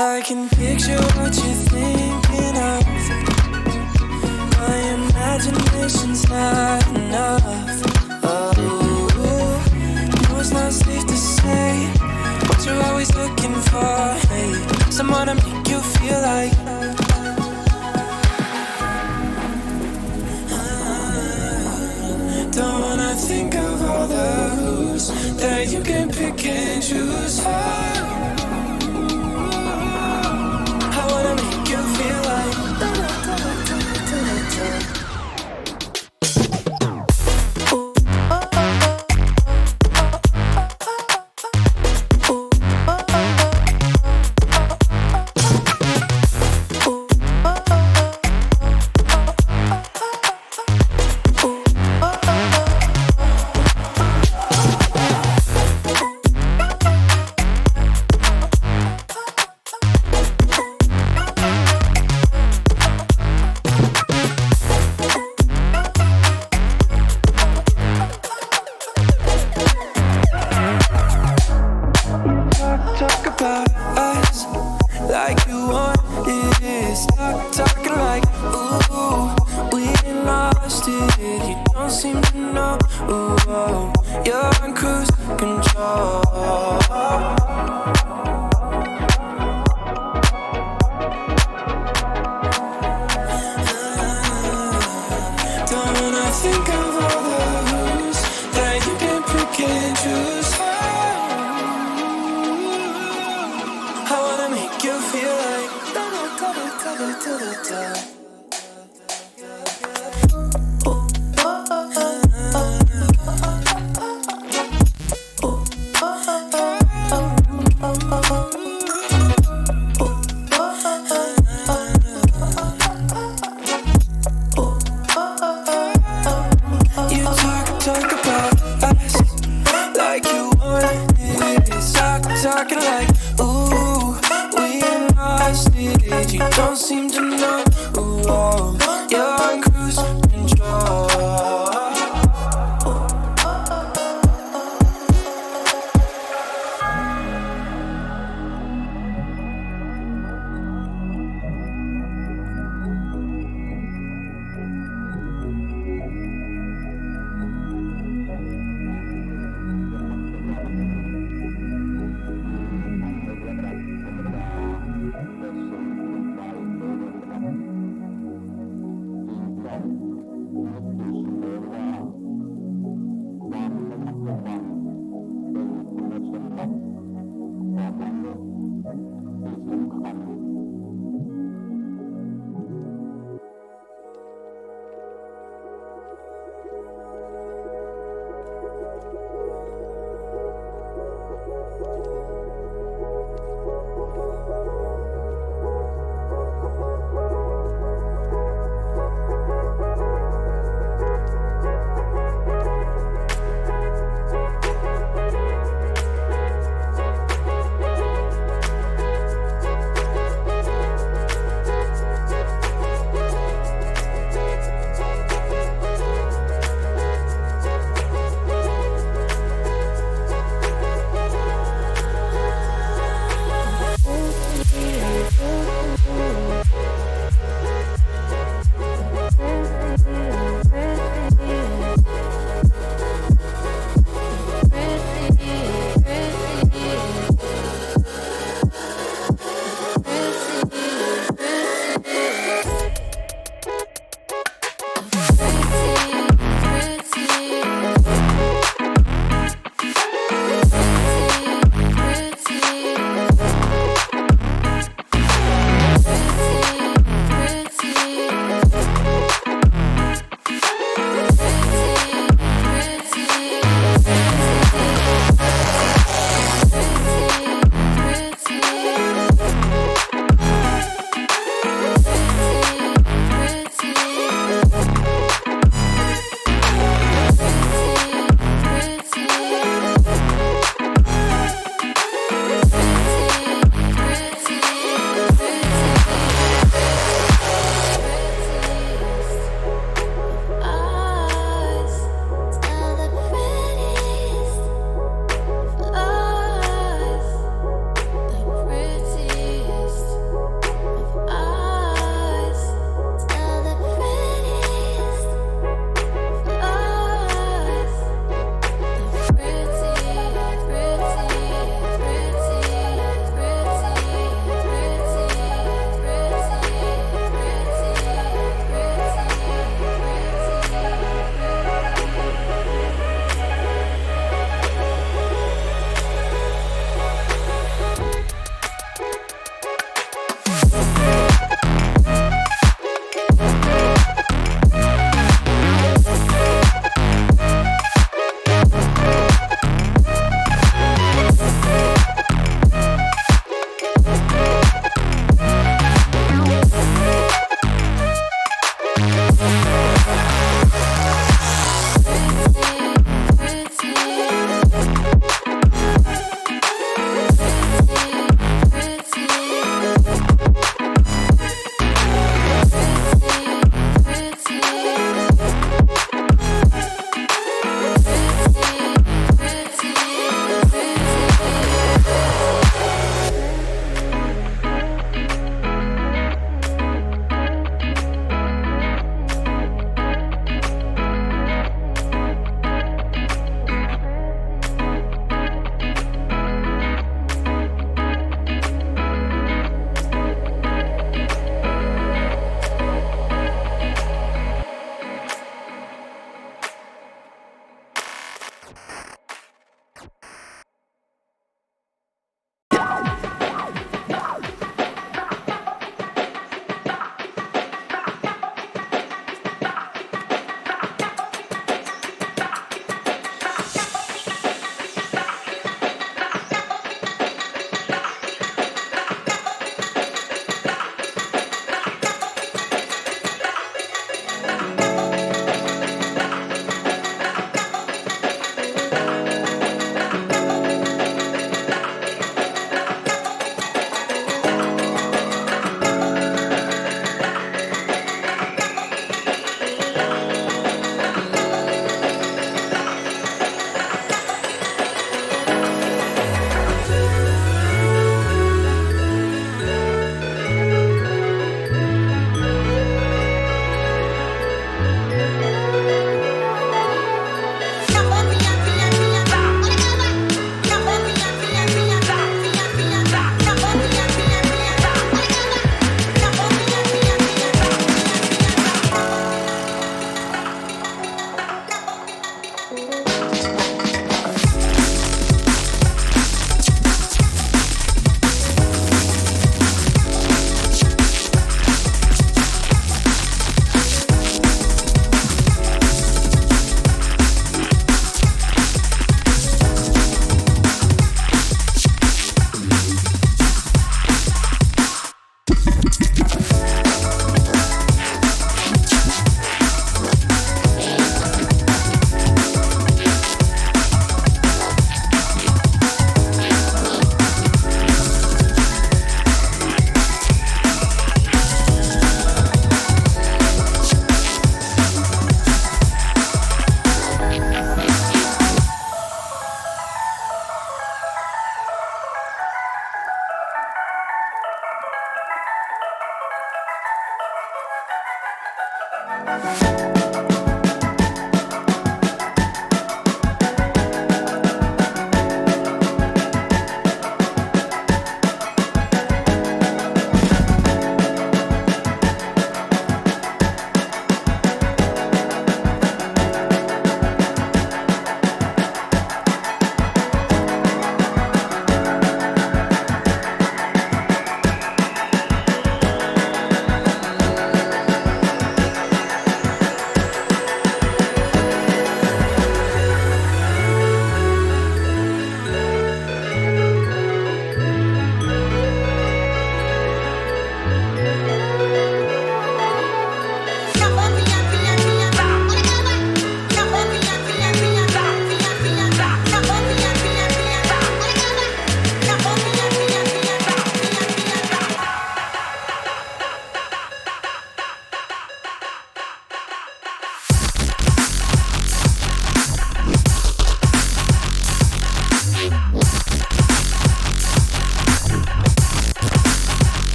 I can picture what you're thinking of. My imagination's not enough. Oh, no, it's not safe to say what you're always looking for. Hey, someone to make you feel like. Don't wanna think of all the who's that you can pick and choose for.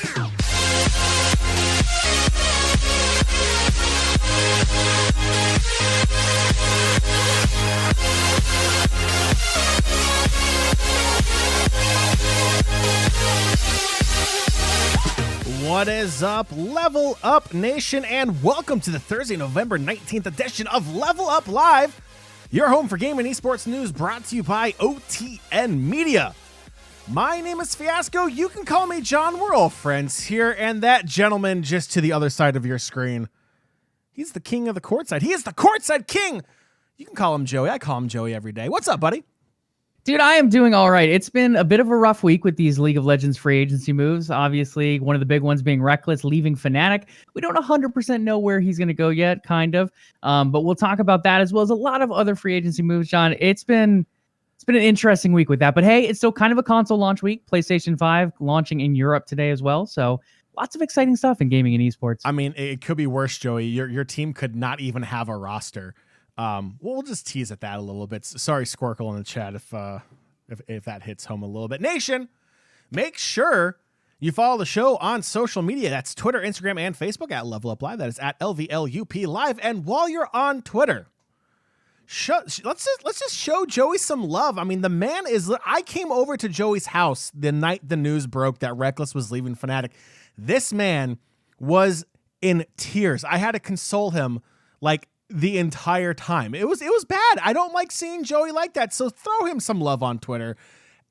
What is up, LvLUp Nation, and welcome to the Thursday, November 19th edition of LvLUp Live, your home for gaming and esports news brought to you by OTN Media. My name is Fiasco. You can call me John. We're all friends here, and that gentleman just to the other side of your screen, he's the king of the courtside. He is the courtside king. You can call him Joey. I call him Joey every day. What's up, buddy? Dude, I am doing all right. It's been a bit of a rough week with these League of Legends free agency moves. Obviously, one of the big ones being Reckless leaving Fnatic. We don't 100% know where he's going to go yet, kind of. But we'll talk about that as well as a lot of other free agency moves, John. It's been an interesting week with that. But hey, it's still kind of a console launch week. PlayStation 5 launching in Europe today as well. So lots of exciting stuff in gaming and esports. I mean, it could be worse, Joey. Your team could not even have a roster. We'll just tease at that a little bit. Sorry, Squirkle in the chat if that hits home a little bit. Nation, make sure you follow the show on social media. That's Twitter, Instagram, and Facebook at LvLUp Live. That is at LvLUp Live. And while you're on Twitter, let's just show Joey some love. I mean, the man is. I came over to Joey's house the night the news broke that Reckless was leaving Fnatic. This man was in tears. I had to console him like the entire time. It was bad. I don't like seeing Joey like that. So throw him some love on Twitter.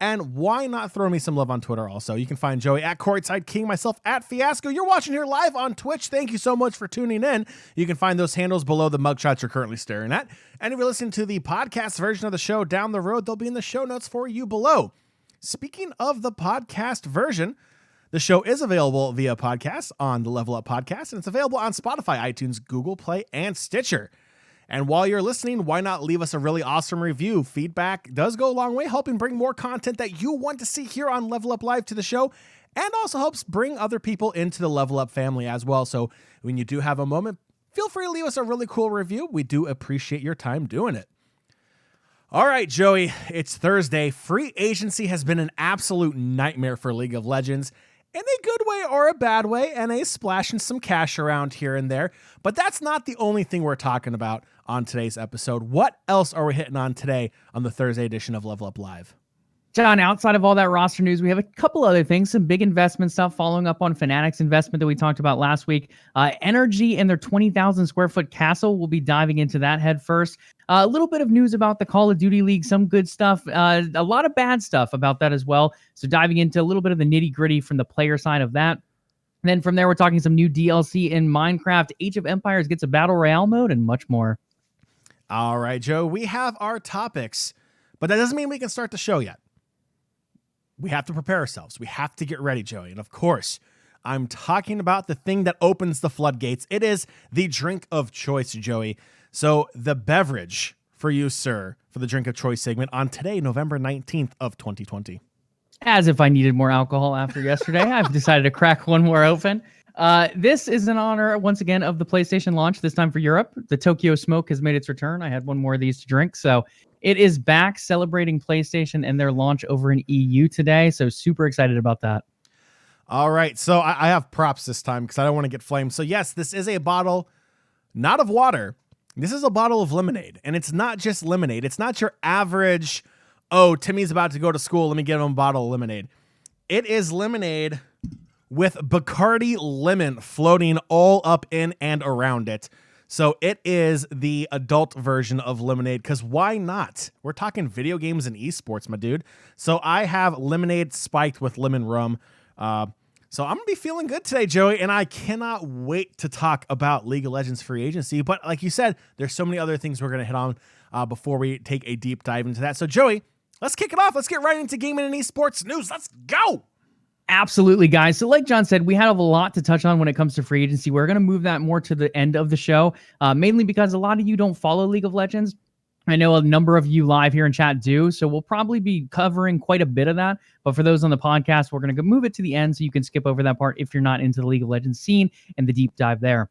And why not throw me some love on Twitter also? You can find Joey at Courtside King, myself at Fiasco. You're watching here live on Twitch. Thank you so much for tuning in. You can find those handles below the mugshots you're currently staring at. And if you're listening to the podcast version of the show down the road, they'll be in the show notes for you below. Speaking of the podcast version, the show is available via podcast on the LvLUp Podcast, and it's available on Spotify, iTunes, Google Play, and Stitcher. And while you're listening, why not leave us a really awesome review? Feedback does go a long way, helping bring more content that you want to see here on LvLUp Live to the show, and also helps bring other people into the LvLUp family as well. So when you do have a moment, feel free to leave us a really cool review. We do appreciate your time doing it. All right, Joey, it's Thursday. Free agency has been an absolute nightmare for League of Legends. In a good way or a bad way, and a splashing some cash around here and there. But that's not the only thing we're talking about on today's episode. What else are we hitting on today on the Thursday edition of LvLUp Live? John, outside of all that roster news, we have a couple other things, some big investment stuff following up on Fnatic's investment that we talked about last week. NRG and their 20,000 square foot castle, we'll be diving into that head first. A little bit of news about the Call of Duty League, some good stuff, a lot of bad stuff about that as well. So diving into a little bit of the nitty gritty from the player side of that. And then from there, we're talking some new DLC in Minecraft. Age of Empires gets a battle royale mode and much more. All right, Joe, we have our topics, but that doesn't mean we can start the show yet. We have to prepare ourselves. We have to get ready, Joey. And of course, I'm talking about the thing that opens the floodgates. It is the drink of choice, Joey. So the beverage for you, sir, for the drink of choice segment on today, November 19th of 2020. As if I needed more alcohol after yesterday, I've decided to crack one more open. This is in honor, once again, of the PlayStation launch, this time for Europe. The Tokyo Smoke has made its return. I had one more of these to drink, so it is back celebrating PlayStation and their launch over in EU today, so super excited about that. All right, so I have props this time because I don't want to get flamed. So yes, this is a bottle, not of water. This is a bottle of lemonade, and it's not just lemonade. It's not your average, oh, Timmy's about to go to school, let me give him a bottle of lemonade. It is lemonade with Bacardi lemon floating all up in and around it. So it is the adult version of lemonade, because why not? We're talking video games and esports, my dude. So I have lemonade spiked with lemon rum. So I'm going to be feeling good today, Joey, and I cannot wait to talk about League of Legends free agency. But like you said, there's so many other things we're going to hit on before we take a deep dive into that. So, Joey, let's kick it off. Let's get right into gaming and esports news. Let's go. Absolutely, guys. So like John said, we have a lot to touch on when it comes to free agency. We're going to move that more to the end of the show, mainly because a lot of you don't follow League of Legends. I know a number of you live here in chat do, so we'll probably be covering quite a bit of that. But for those on the podcast, we're going to move it to the end so you can skip over that part if you're not into the League of Legends scene and the deep dive there.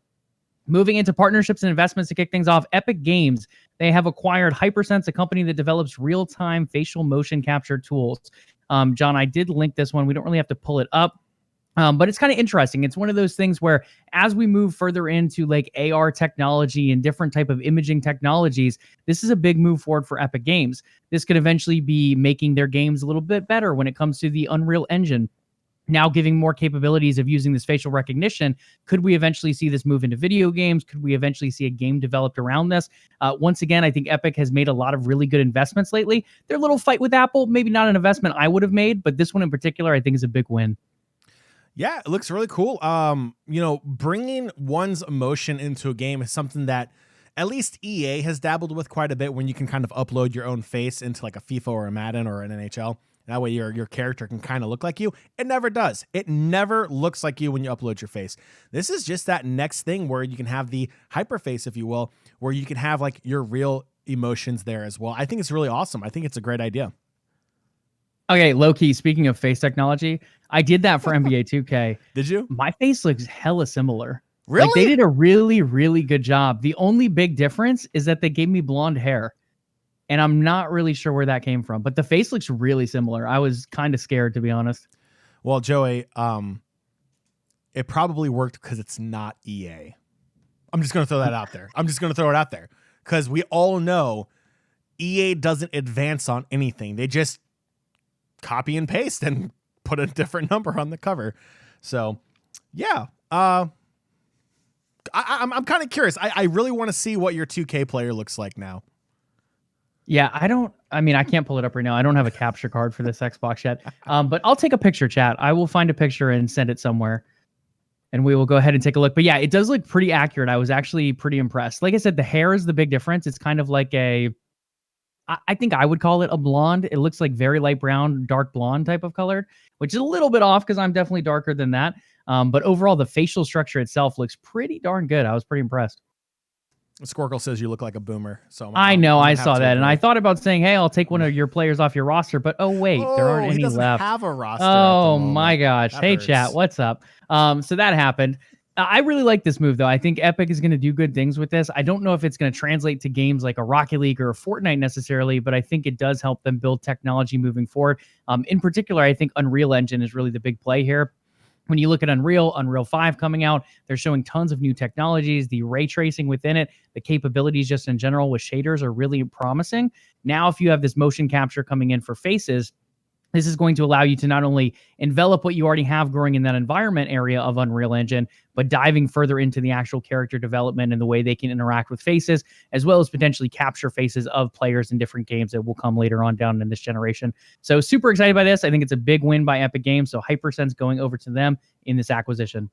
Moving into partnerships and investments to kick things off, Epic Games, they have acquired Hypersense, a company that develops real-time facial motion capture tools. John, I did link this one. We don't really have to pull it up. But it's kind of interesting. It's one of those things where as we move further into like AR technology and different type of imaging technologies, this is a big move forward for Epic Games. This could eventually be making their games a little bit better when it comes to the Unreal Engine. Now giving more capabilities of using this facial recognition. Could we eventually see this move into video games? Could we eventually see a game developed around this? Once again, I think Epic has made a lot of really good investments lately. Their little fight with Apple, maybe not an investment I would have made, but this one in particular, I think is a big win. Yeah, it looks really cool. Bringing one's emotion into a game is something that at least EA has dabbled with quite a bit, when you can kind of upload your own face into like a FIFA or a Madden or an NHL. That way your character can kind of look like you. It never does. It never looks like you when you upload your face. This is just that next thing where you can have the hyperface, if you will, where you can have like your real emotions there as well. I think it's really awesome. I think it's a great idea. Okay, low key, speaking of face technology, I did that for NBA 2K. Did you? My face looks hella similar. Really? Like, they did a really, really good job. The only big difference is that they gave me blonde hair. And I'm not really sure where that came from, but the face looks really similar. I was kind of scared, to be honest. Well, Joey, it probably worked because it's not EA. I'm just going to throw that out there. I'm just going to throw it out there because we all know EA doesn't advance on anything. They just copy and paste and put a different number on the cover. So, yeah. I'm kind of curious. I really want to see what your 2K player looks like now. Yeah, I can't pull it up right now. I don't have a capture card for this Xbox yet. But I'll take a picture, chat. I will find a picture and send it somewhere. And we will go ahead and take a look. But yeah, it does look pretty accurate. I was actually pretty impressed. Like I said, the hair is the big difference. It's kind of like I think I would call it a blonde. It looks like very light brown, dark blonde type of color, which is a little bit off because I'm definitely darker than that. But overall, the facial structure itself looks pretty darn good. I was pretty impressed. Squirkle says you look like a boomer. So I know, I saw that, and I thought about saying, "Hey, I'll take one of your players off your roster," but oh wait, there aren't any left. Have a roster. Oh my gosh! That hey, hurts. chat, what's up? So that happened. I really like this move, though. I think Epic is going to do good things with this. I don't know if it's going to translate to games like a Rocket League or a Fortnite necessarily, but I think it does help them build technology moving forward. In particular, I think Unreal Engine is really the big play here. When you look at Unreal 5 coming out, they're showing tons of new technologies, the ray tracing within it, the capabilities just in general with shaders are really promising. Now, if you have this motion capture coming in for faces, this is going to allow you to not only envelop what you already have growing in that environment area of Unreal Engine, but diving further into the actual character development and the way they can interact with faces, as well as potentially capture faces of players in different games that will come later on down in this generation. So super excited by this. I think it's a big win by Epic Games. So Hypersense going over to them in this acquisition.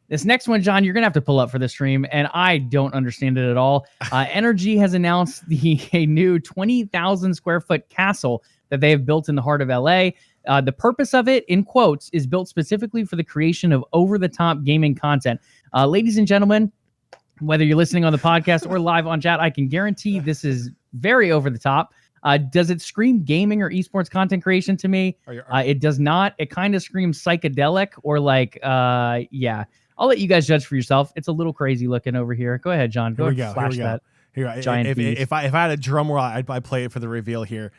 This next one, John, you're going to have to pull up for the stream, and I don't understand it at all. NRG has announced a new 20,000 square foot castle that they have built in the heart of LA. The purpose of it, in quotes, is built specifically for the creation of over-the-top gaming content. Ladies and gentlemen, whether you're listening on the podcast or live on chat, I can guarantee this is very over-the-top. Does it scream gaming or esports content creation to me? It does not. It kind of screams psychedelic or like, yeah. I'll let you guys judge for yourself. It's a little crazy looking over here. Go ahead, John. Go ahead and flash that. Giant if I had a drum roll, I'd play it for the reveal here.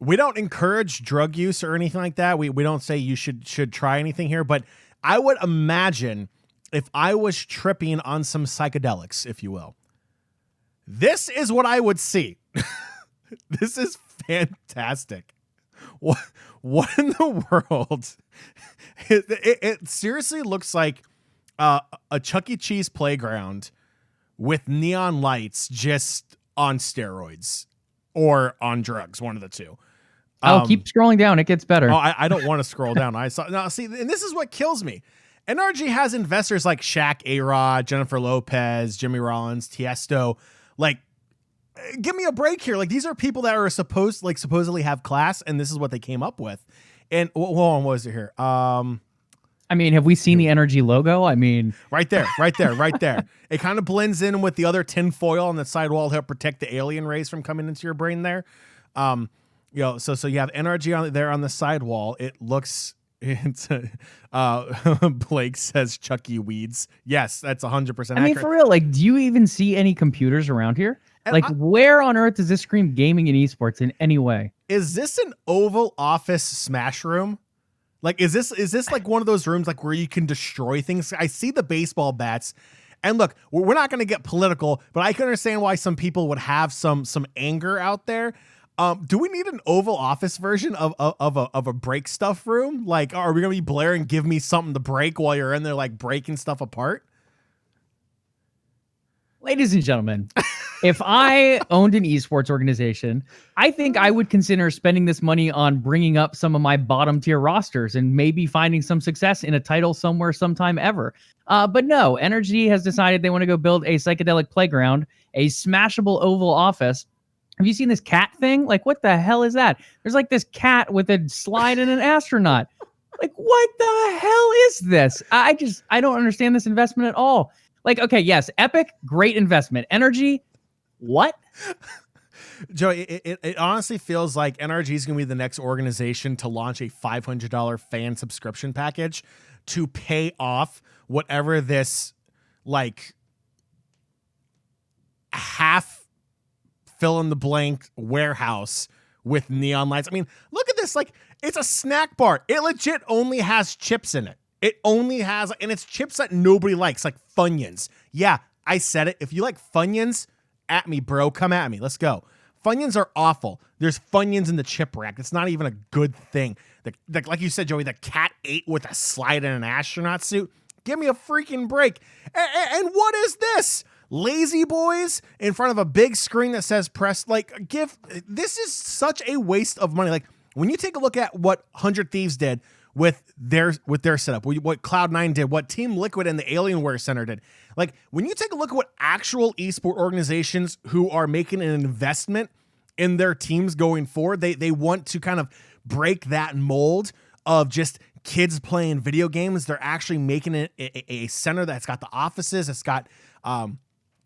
We don't encourage drug use or anything like that. We don't say you should try anything here, but I would imagine if I was tripping on some psychedelics, if you will, this is what I would see. This is fantastic. What in the world? It seriously looks like a Chuck E. Cheese playground with neon lights just on steroids or on drugs, one of the two. Keep scrolling down. It gets better. Oh, I don't want to scroll down. See, and this is what kills me. NRG has investors like Shaq, A-Rod, Jennifer Lopez, Jimmy Rollins, Tiesto. Like, give me a break here. Like, these are people that are supposedly have class, and this is what they came up with. And hold on, what was it here? I mean, have we seen the NRG logo? I mean, right there. It kind of blends in with the other tin foil on the sidewall to help protect the alien rays from coming into your brain there. So you have NRG there on the sidewall. It looks. Blake says Chucky Weeds. Yes, that's 100% accurate. I mean, for real, like, do you even see any computers around here? And like, where on earth does this scream gaming and esports in any way? Is this an Oval Office Smash Room? Like, is this like one of those rooms like where you can destroy things? I see the baseball bats, and look, we're not going to get political, but I can understand why some people would have some anger out there. Do we need an Oval Office version of a break stuff room? Like, are we going to be blaring "Give me something to break" while you're in there like breaking stuff apart? Ladies and gentlemen, if I owned an esports organization, I think I would consider spending this money on bringing up some of my bottom tier rosters and maybe finding some success in a title somewhere sometime ever. But no, NRG has decided they want to go build a psychedelic playground, a smashable Oval Office. Have you seen this cat thing? Like, what the hell is that? There's like this cat with a slide and an astronaut. Like, what the hell is this? I don't understand this investment at all. Like, okay, yes, Epic, great investment. NRG, what? Joey, it honestly feels like NRG is going to be the next organization to launch a $500 fan subscription package to pay off whatever this, like, half fill-in-the-blank warehouse with neon lights. I mean, look at this. Like, it's a snack bar. It legit only has chips in it. It only has, and it's chips that nobody likes, like Funyuns. Yeah, I said it. If you like Funyuns, at me, bro. Come at me. Let's go. Funyuns are awful. There's Funyuns in the chip rack. It's not even a good thing. Like you said, Joey, the cat ate with a slide and an astronaut suit. Give me a freaking break. And what is this? Lazy boys in front of a big screen that says press. Like, this is such a waste of money. Like, when you take a look at what 100 Thieves did with their setup, what Cloud9 did, what Team Liquid and the Alienware Center did. Like, when you take a look at what actual esport organizations who are making an investment in their teams going forward, they want to kind of break that mold of just kids playing video games. They're actually making it a center that's got the offices, it's got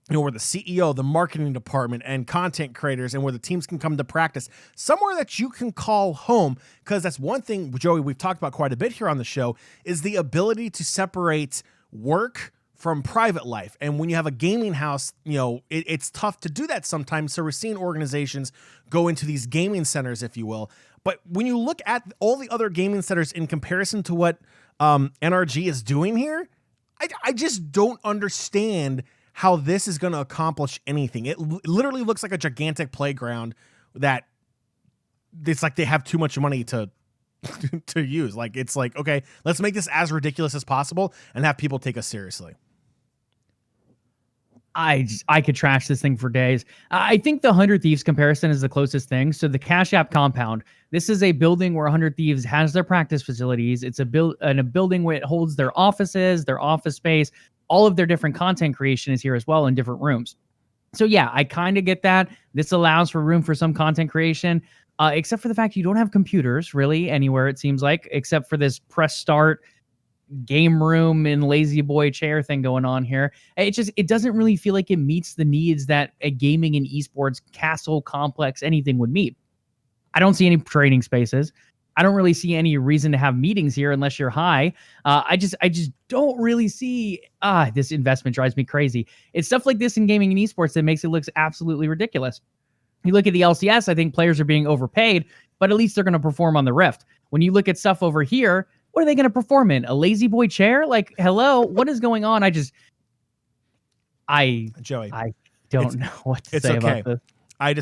where the CEO, the marketing department, and content creators, and where the teams can come to practice, somewhere that you can call home. Because that's one thing, Joey, we've talked about quite a bit here on the show, is the ability to separate work from private life. And when you have a gaming house, it's tough to do that sometimes. So we're seeing organizations go into these gaming centers, if you will. But when you look at all the other gaming centers in comparison to what NRG is doing here, I just don't understand how this is going to accomplish anything. It literally looks like a gigantic playground that it's like they have too much money to use. Like, it's like, okay, let's make this as ridiculous as possible and have people take us seriously. I could trash this thing for days. I think the 100 Thieves comparison is the closest thing. So the Cash App compound, this is a building where 100 Thieves has their practice facilities. It's a building where it holds their offices, their office space. All of their different content creation is here as well in different rooms. So yeah, I kind of get that. This allows for room for some content creation, except for the fact you don't have computers really anywhere, it seems like, except for this press start game room and lazy boy chair thing going on here. It doesn't really feel like it meets the needs that a gaming and esports castle complex anything would meet. I don't see any training spaces. I don't really see any reason to have meetings here unless you're high. I just don't really see, this investment drives me crazy. It's stuff like this in gaming and esports that makes it look absolutely ridiculous. You look at the LCS, I think players are being overpaid, but at least they're going to perform on the Rift. When you look at stuff over here, what are they going to perform in? A lazy boy chair? Like, hello, what is going on? Joey, I don't know what to say about this. I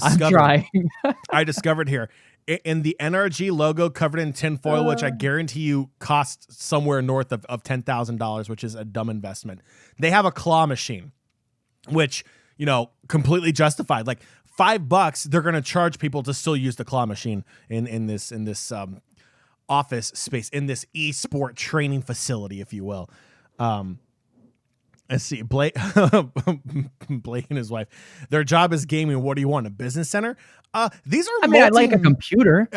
discovered here in the NRG logo covered in tinfoil, which I guarantee you costs somewhere north of $10,000, which is a dumb investment. They have a claw machine, which, completely justified. Like $5, they're going to charge people to still use the claw machine in this office space, in this esport training facility, if you will. Let's see, Blake and his wife, their job is gaming. What do you want? A business center? These are, I'd like a computer.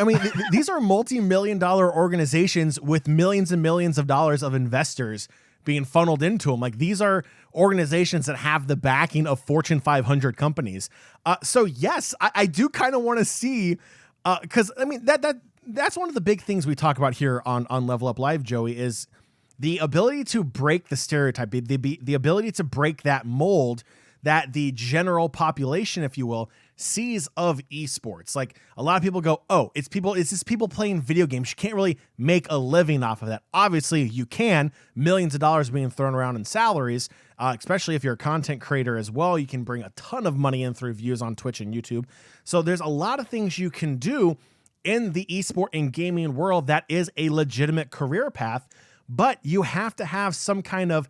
These are multi-million-dollar organizations with millions and millions of dollars of investors being funneled into them. Like, these are organizations that have the backing of Fortune 500 companies. So yes, I do kind of want to see, because that's one of the big things we talk about here on LvLUp Live, Joey, is the ability to break the stereotype, the ability to break that mold that the general population, if you will, sees of esports. Like, a lot of people go, oh, it's just people playing video games. You can't really make a living off of that. Obviously you can, millions of dollars being thrown around in salaries, especially if you're a content creator as well. You can bring a ton of money in through views on Twitch and YouTube. So there's a lot of things you can do in the esport and gaming world that is a legitimate career path, but you have to have some kind of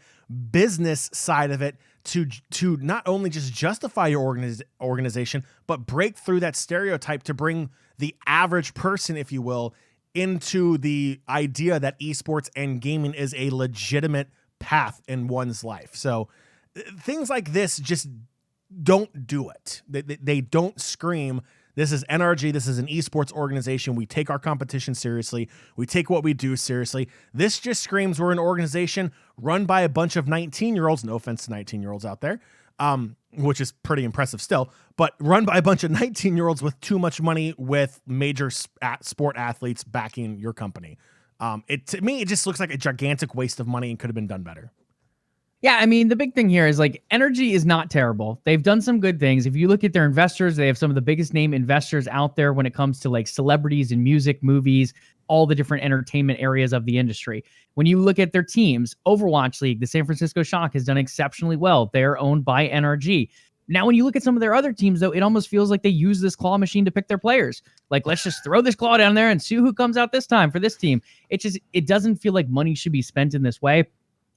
business side of it to not only just justify your organization, but break through that stereotype to bring the average person, if you will, into the idea that esports and gaming is a legitimate path in one's life. So things like this just don't do it. They don't scream, this is NRG, this is an esports organization. We take our competition seriously. We take what we do seriously. This just screams we're an organization run by a bunch of 19-year-olds. No offense to 19-year-olds out there, which is pretty impressive still, but run by a bunch of 19-year-olds with too much money, with major sport athletes backing your company. To me, it just looks like a gigantic waste of money and could have been done better. Yeah, I mean, the big thing here is like NRG is not terrible. They've done some good things. If you look at their investors, they have some of the biggest name investors out there when it comes to like celebrities in music, movies, all the different entertainment areas of the industry. When you look at their teams, Overwatch League, the San Francisco Shock has done exceptionally well. They're owned by NRG. Now, when you look at some of their other teams, though, it almost feels like they use this claw machine to pick their players. Like, let's just throw this claw down there and see who comes out this time for this team. It doesn't feel like money should be spent in this way.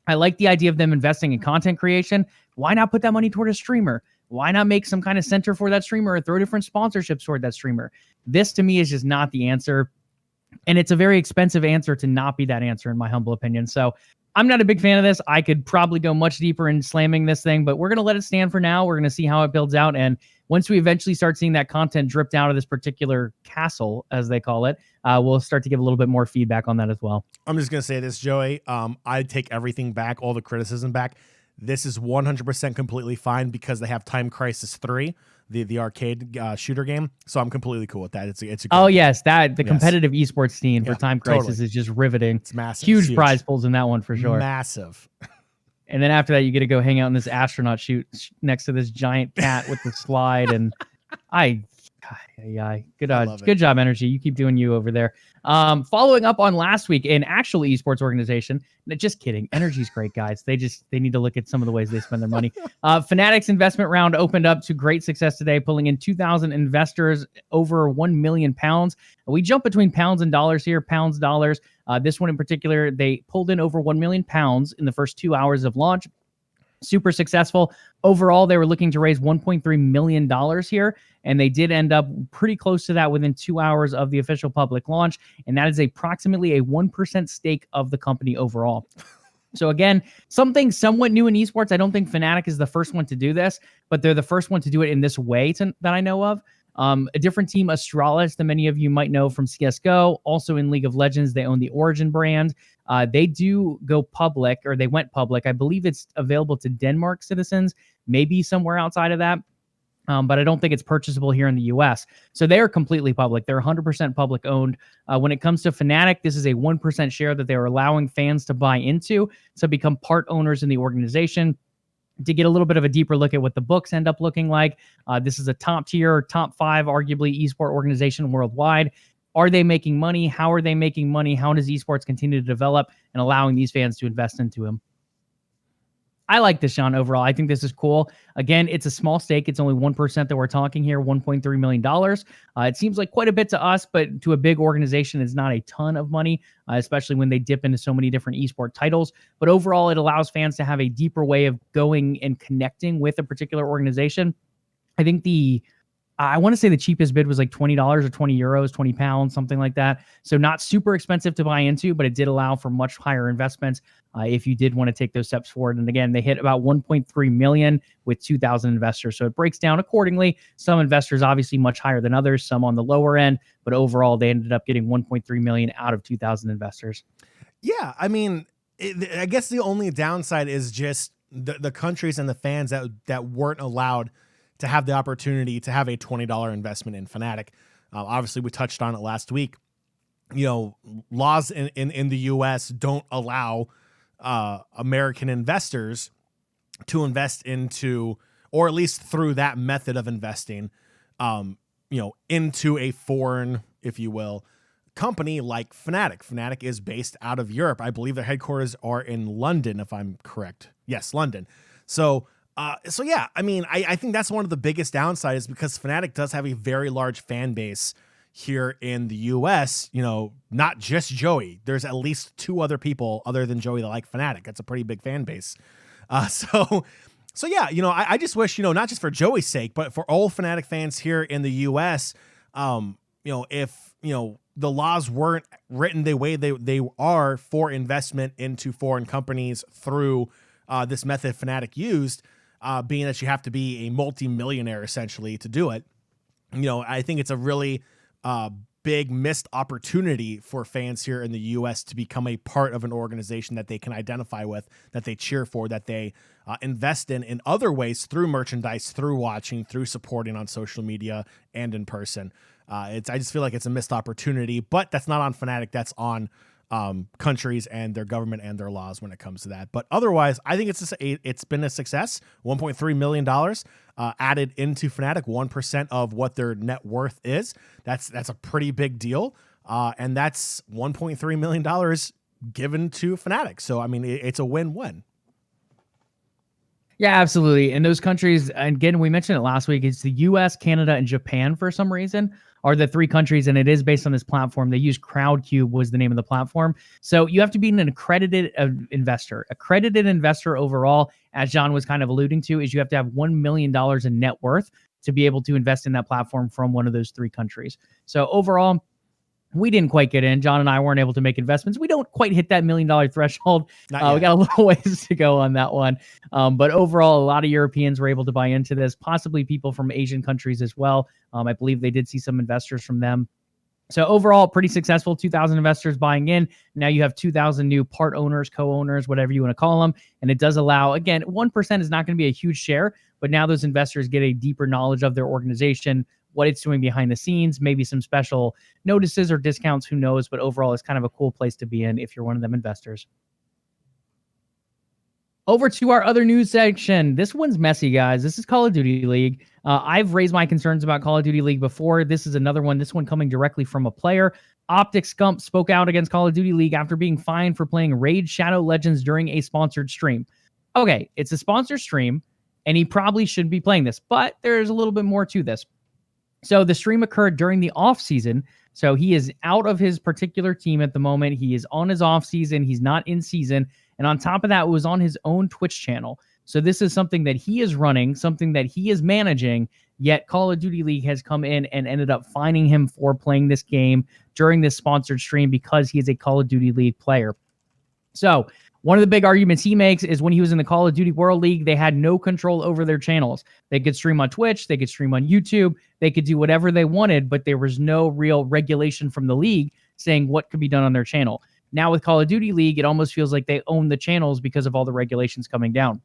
I like the idea of them investing in content creation. Why not put that money toward a streamer? Why not make some kind of center for that streamer or throw different sponsorships toward that streamer? This, to me, is just not the answer. And it's a very expensive answer to not be that answer, in my humble opinion. So I'm not a big fan of this. I could probably go much deeper in slamming this thing, but we're going to let it stand for now. We're going to see how it builds out. And once we eventually start seeing that content dripped out of this particular castle, as they call it, we'll start to give a little bit more feedback on that as well. I'm just going to say this, Joey. I take everything back, all the criticism back. This is 100% completely fine because they have Time Crisis 3, the arcade shooter game. So I'm completely cool with that. It's a oh yes, the competitive esports scene for Time Crisis is just riveting. It's massive. Huge prize pools in that one for sure. Massive. And then after that, you get to go hang out in this astronaut chute next to this giant cat with the slide. And good job, NRG. You keep doing you over there. Following up on last week, an actual esports organization. Just kidding. NRG's great, guys. They need to look at some of the ways they spend their money. Fnatic's investment round opened up to great success today, pulling in 2,000 investors, over £1 million. We jump between pounds and dollars here, pounds, dollars. This one in particular, they pulled in over £1 million in the first 2 hours of launch. Super successful. Overall, they were looking to raise $1.3 million here, and they did end up pretty close to that within 2 hours of the official public launch, and that is approximately a 1% stake of the company overall. So again, something somewhat new in esports. I don't think Fnatic is the first one to do this, but they're the first one to do it in this way that I know of. A different team, Astralis, that many of you might know from CSGO, also in League of Legends, they own the Origin brand. They do go public, or they went public. I believe it's available to Denmark citizens, maybe somewhere outside of that. But I don't think it's purchasable here in the US. So they are completely public. They're 100% public owned. When it comes to Fnatic, this is a 1% share that they're allowing fans to buy into to become part owners in the organization. To get a little bit of a deeper look at what the books end up looking like, this is a top tier, top 5, arguably, esport organization worldwide. Are they making money? How are they making money? How does esports continue to develop, and allowing these fans to invest into them? I like this, Jon, overall. I think this is cool. Again, it's a small stake. It's only 1% that we're talking here, $1.3 million. It seems like quite a bit to us, but to a big organization, it's not a ton of money, especially when they dip into so many different esport titles. But overall, it allows fans to have a deeper way of going and connecting with a particular organization. I think I want to say the cheapest bid was like $20 or 20 euros, 20 pounds, something like that. So not super expensive to buy into, but it did allow for much higher investments if you did want to take those steps forward. And again, they hit about 1.3 million with 2,000 investors. So it breaks down accordingly. Some investors obviously much higher than others, some on the lower end, but overall they ended up getting 1.3 million out of 2,000 investors. Yeah, I mean, I guess the only downside is just the countries and the fans that weren't allowed to have the opportunity to have a $20 investment in Fnatic. Obviously, we touched on it last week. You know, laws in the U.S. don't allow American investors to invest into or at least through that method of investing, into a foreign, if you will, company like Fnatic. Fnatic is based out of Europe. I believe their headquarters are in London, if I'm correct. Yes, London. So yeah, I mean, I think that's one of the biggest downsides, because Fnatic does have a very large fan base here in the US, not just Joey. There's at least 2 other people other than Joey that like Fnatic. That's a pretty big fan base. So yeah, I just wish, not just for Joey's sake, but for all Fnatic fans here in the US, if, the laws weren't written the way they are for investment into foreign companies through this method Fnatic used, being that you have to be a multi-millionaire essentially to do it. I think it's a really big missed opportunity for fans here in the US to become a part of an organization that they can identify with, that they cheer for, that they invest in other ways, through merchandise, through watching, through supporting on social media and in person. I just feel like it's a missed opportunity, but that's not on Fnatic. That's on countries and their government and their laws when it comes to that. But otherwise, I think it's been a success. $1.3 million added into Fnatic, 1% of what their net worth is. That's a pretty big deal. And that's $1.3 million given to Fnatic. So, I mean, it's a win-win. Yeah, absolutely. And those countries, again, we mentioned it last week, it's the US, Canada, and Japan for some reason are the 3 countries, and it is based on this platform. They use Crowdcube was the name of the platform. So you have to be an accredited investor. Accredited investor overall, as Jon was kind of alluding to, is you have to have $1 million in net worth to be able to invest in that platform from one of those 3 countries. So overall, we didn't quite get in. Jon and I weren't able to make investments. We don't quite hit that $1 million threshold. We got a little ways to go on that one. But overall, a lot of Europeans were able to buy into this, possibly people from Asian countries as well. I believe they did see some investors from them. So overall, pretty successful, 2,000 investors buying in. Now you have 2,000 new part owners, co-owners, whatever you want to call them. And it does allow, again, 1% is not going to be a huge share, but now those investors get a deeper knowledge of their organization, what it's doing behind the scenes, maybe some special notices or discounts, who knows, but overall it's kind of a cool place to be in if you're one of them investors. Over to our other news section. This one's messy, guys. This is Call of Duty League. I've raised my concerns about Call of Duty League before. This is another one, this one coming directly from a player. OpTic Scump spoke out against Call of Duty League after being fined for playing Raid Shadow Legends during a sponsored stream. Okay, it's a sponsored stream, and he probably shouldn't be playing this, but there's a little bit more to this. So the stream occurred during the off season. So he is out of his particular team at the moment. He is on his off season. He's not in season. And on top of that, it was on his own Twitch channel. So this is something that he is running, something that he is managing, yet Call of Duty League has come in and ended up fining him for playing this game during this sponsored stream because he is a Call of Duty League player. So one of the big arguments he makes is when he was in the Call of Duty World League, they had no control over their channels. They could stream on Twitch, they could stream on YouTube, they could do whatever they wanted, but there was no real regulation from the league saying what could be done on their channel. Now with Call of Duty League, it almost feels like they own the channels because of all the regulations coming down.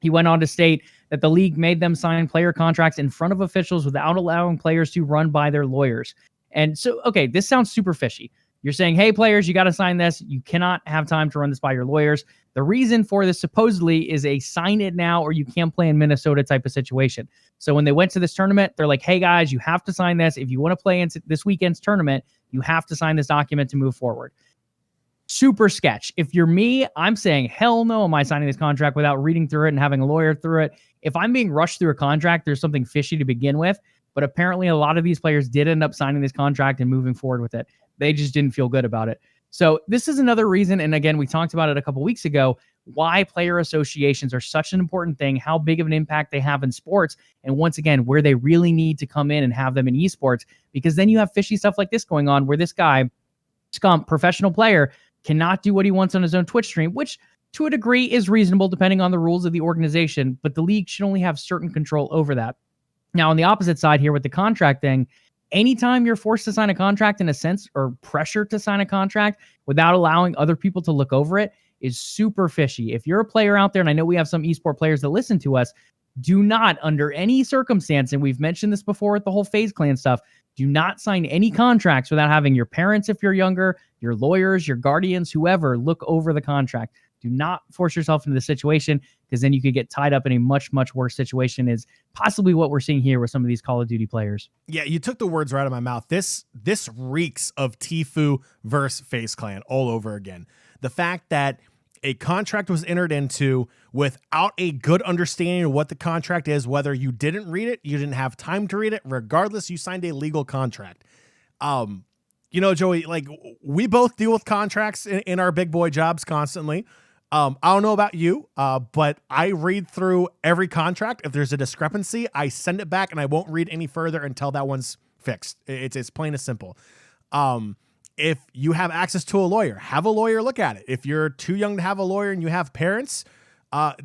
He went on to state that the league made them sign player contracts in front of officials without allowing players to run by their lawyers. And so, okay, this sounds super fishy. You're saying, hey, players, you got to sign this. You cannot have time to run this by your lawyers. The reason for this supposedly is a sign it now or you can't play in Minnesota type of situation. So when they went to this tournament, they're like, hey, guys, you have to sign this. If you want to play in this weekend's tournament, you have to sign this document to move forward. Super sketch. If you're me, I'm saying, hell no, am I signing this contract without reading through it and having a lawyer through it? If I'm being rushed through a contract, there's something fishy to begin with. But apparently a lot of these players did end up signing this contract and moving forward with it. They just didn't feel good about it. So this is another reason, and again, we talked about it a couple weeks ago, why player associations are such an important thing, how big of an impact they have in sports, and once again, where they really need to come in and have them in esports, because then you have fishy stuff like this going on where this guy, Scump, professional player, cannot do what he wants on his own Twitch stream, which to a degree is reasonable depending on the rules of the organization, but the league should only have certain control over that. Now, on the opposite side here with the contract thing, anytime you're forced to sign a contract in a sense, or pressure to sign a contract without allowing other people to look over it, is super fishy. If you're a player out there, and I know we have some esport players that listen to us, do not, under any circumstance, and we've mentioned this before with the whole FaZe Clan stuff, do not sign any contracts without having your parents, if you're younger, your lawyers, your guardians, whoever, look over the contract. Do not force yourself into the situation, because then you could get tied up in a much, much worse situation, is possibly what we're seeing here with some of these Call of Duty players. Yeah, you took the words right out of my mouth. This reeks of Tfue versus FaZe Clan all over again. The fact that a contract was entered into without a good understanding of what the contract is, whether you didn't read it, you didn't have time to read it, regardless, you signed a legal contract. You know, Joey, like, we both deal with contracts in our big boy jobs constantly. I don't know about you, but I read through every contract. If there's a discrepancy, I send it back and I won't read any further until that one's fixed. It's plain as simple. If you have access to a lawyer, have a lawyer look at it. If you're too young to have a lawyer and you have parents, have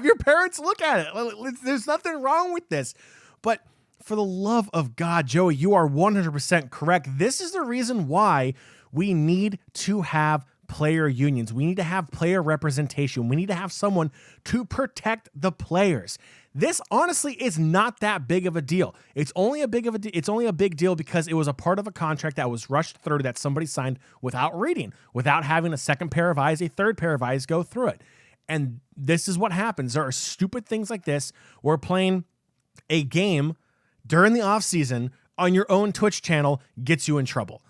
your parents look at it. There's nothing wrong with this. But for the love of God, Joey, you are 100% correct. This is the reason why we need to have player unions. We need to have player representation. We need to have someone to protect the players. This honestly is not that big of a deal. It's only a big deal because it was a part of a contract that was rushed through, that somebody signed without reading, without having a second pair of eyes, a third pair of eyes go through it. And this is what happens. There are stupid things like this. We're playing a game during the off season on your own Twitch channel gets you in trouble.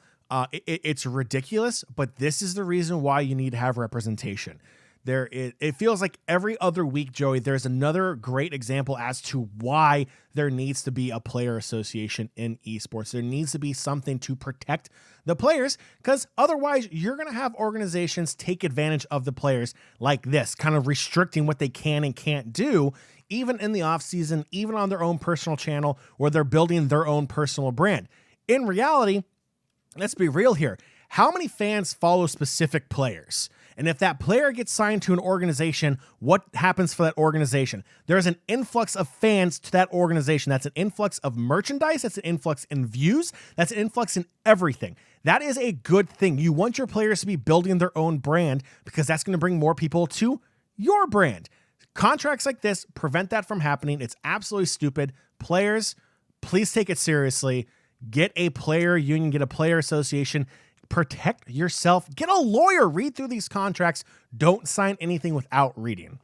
It's ridiculous, but this is the reason why you need to have representation. It feels like every other week, Joey, there's another great example as to why there needs to be a player association in esports. There needs to be something to protect the players, because otherwise you're going to have organizations take advantage of the players like this, kind of restricting what they can and can't do, even in the off season, even on their own personal channel, where they're building their own personal brand. In reality, let's be real here. How many fans follow specific players? And if that player gets signed to an organization, what happens for that organization? There's an influx of fans to that organization. That's an influx of merchandise. That's an influx in views. That's an influx in everything. That is a good thing. You want your players to be building their own brand, because that's going to bring more people to your brand. Contracts like this prevent that from happening. It's absolutely stupid. Players, please take it seriously. Get a player union, get a player association. Protect yourself. Get a lawyer. Read through these contracts. Don't sign anything without reading.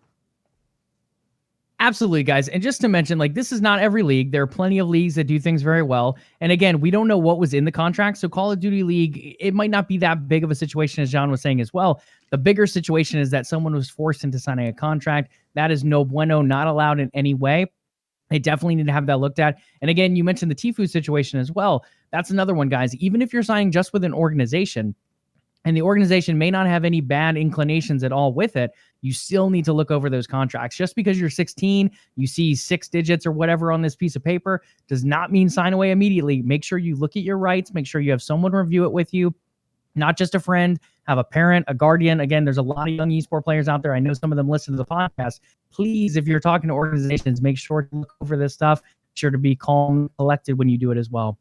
Absolutely, guys. And just to mention, like, this is not every league. There are plenty of leagues that do things very well. And again, we don't know what was in the contract. So Call of Duty League, it might not be that big of a situation, as Jon was saying as well. The bigger situation is that someone was forced into signing a contract. That is no bueno, not allowed in any way. They definitely need to have that looked at. And again, you mentioned the Tfue situation as well. That's another one, guys. Even if you're signing just with an organization, and the organization may not have any bad inclinations at all with it, you still need to look over those contracts. Just because you're 16, you see 6 digits or whatever on this piece of paper, does not mean sign away immediately. Make sure you look at your rights. Make sure you have someone review it with you, not just a friend. Have a parent, a guardian. Again, there's a lot of young esport players out there. I know some of them listen to the podcast. Please, if you're talking to organizations, make sure to look over this stuff. Make sure to be calm, collected when you do it as well.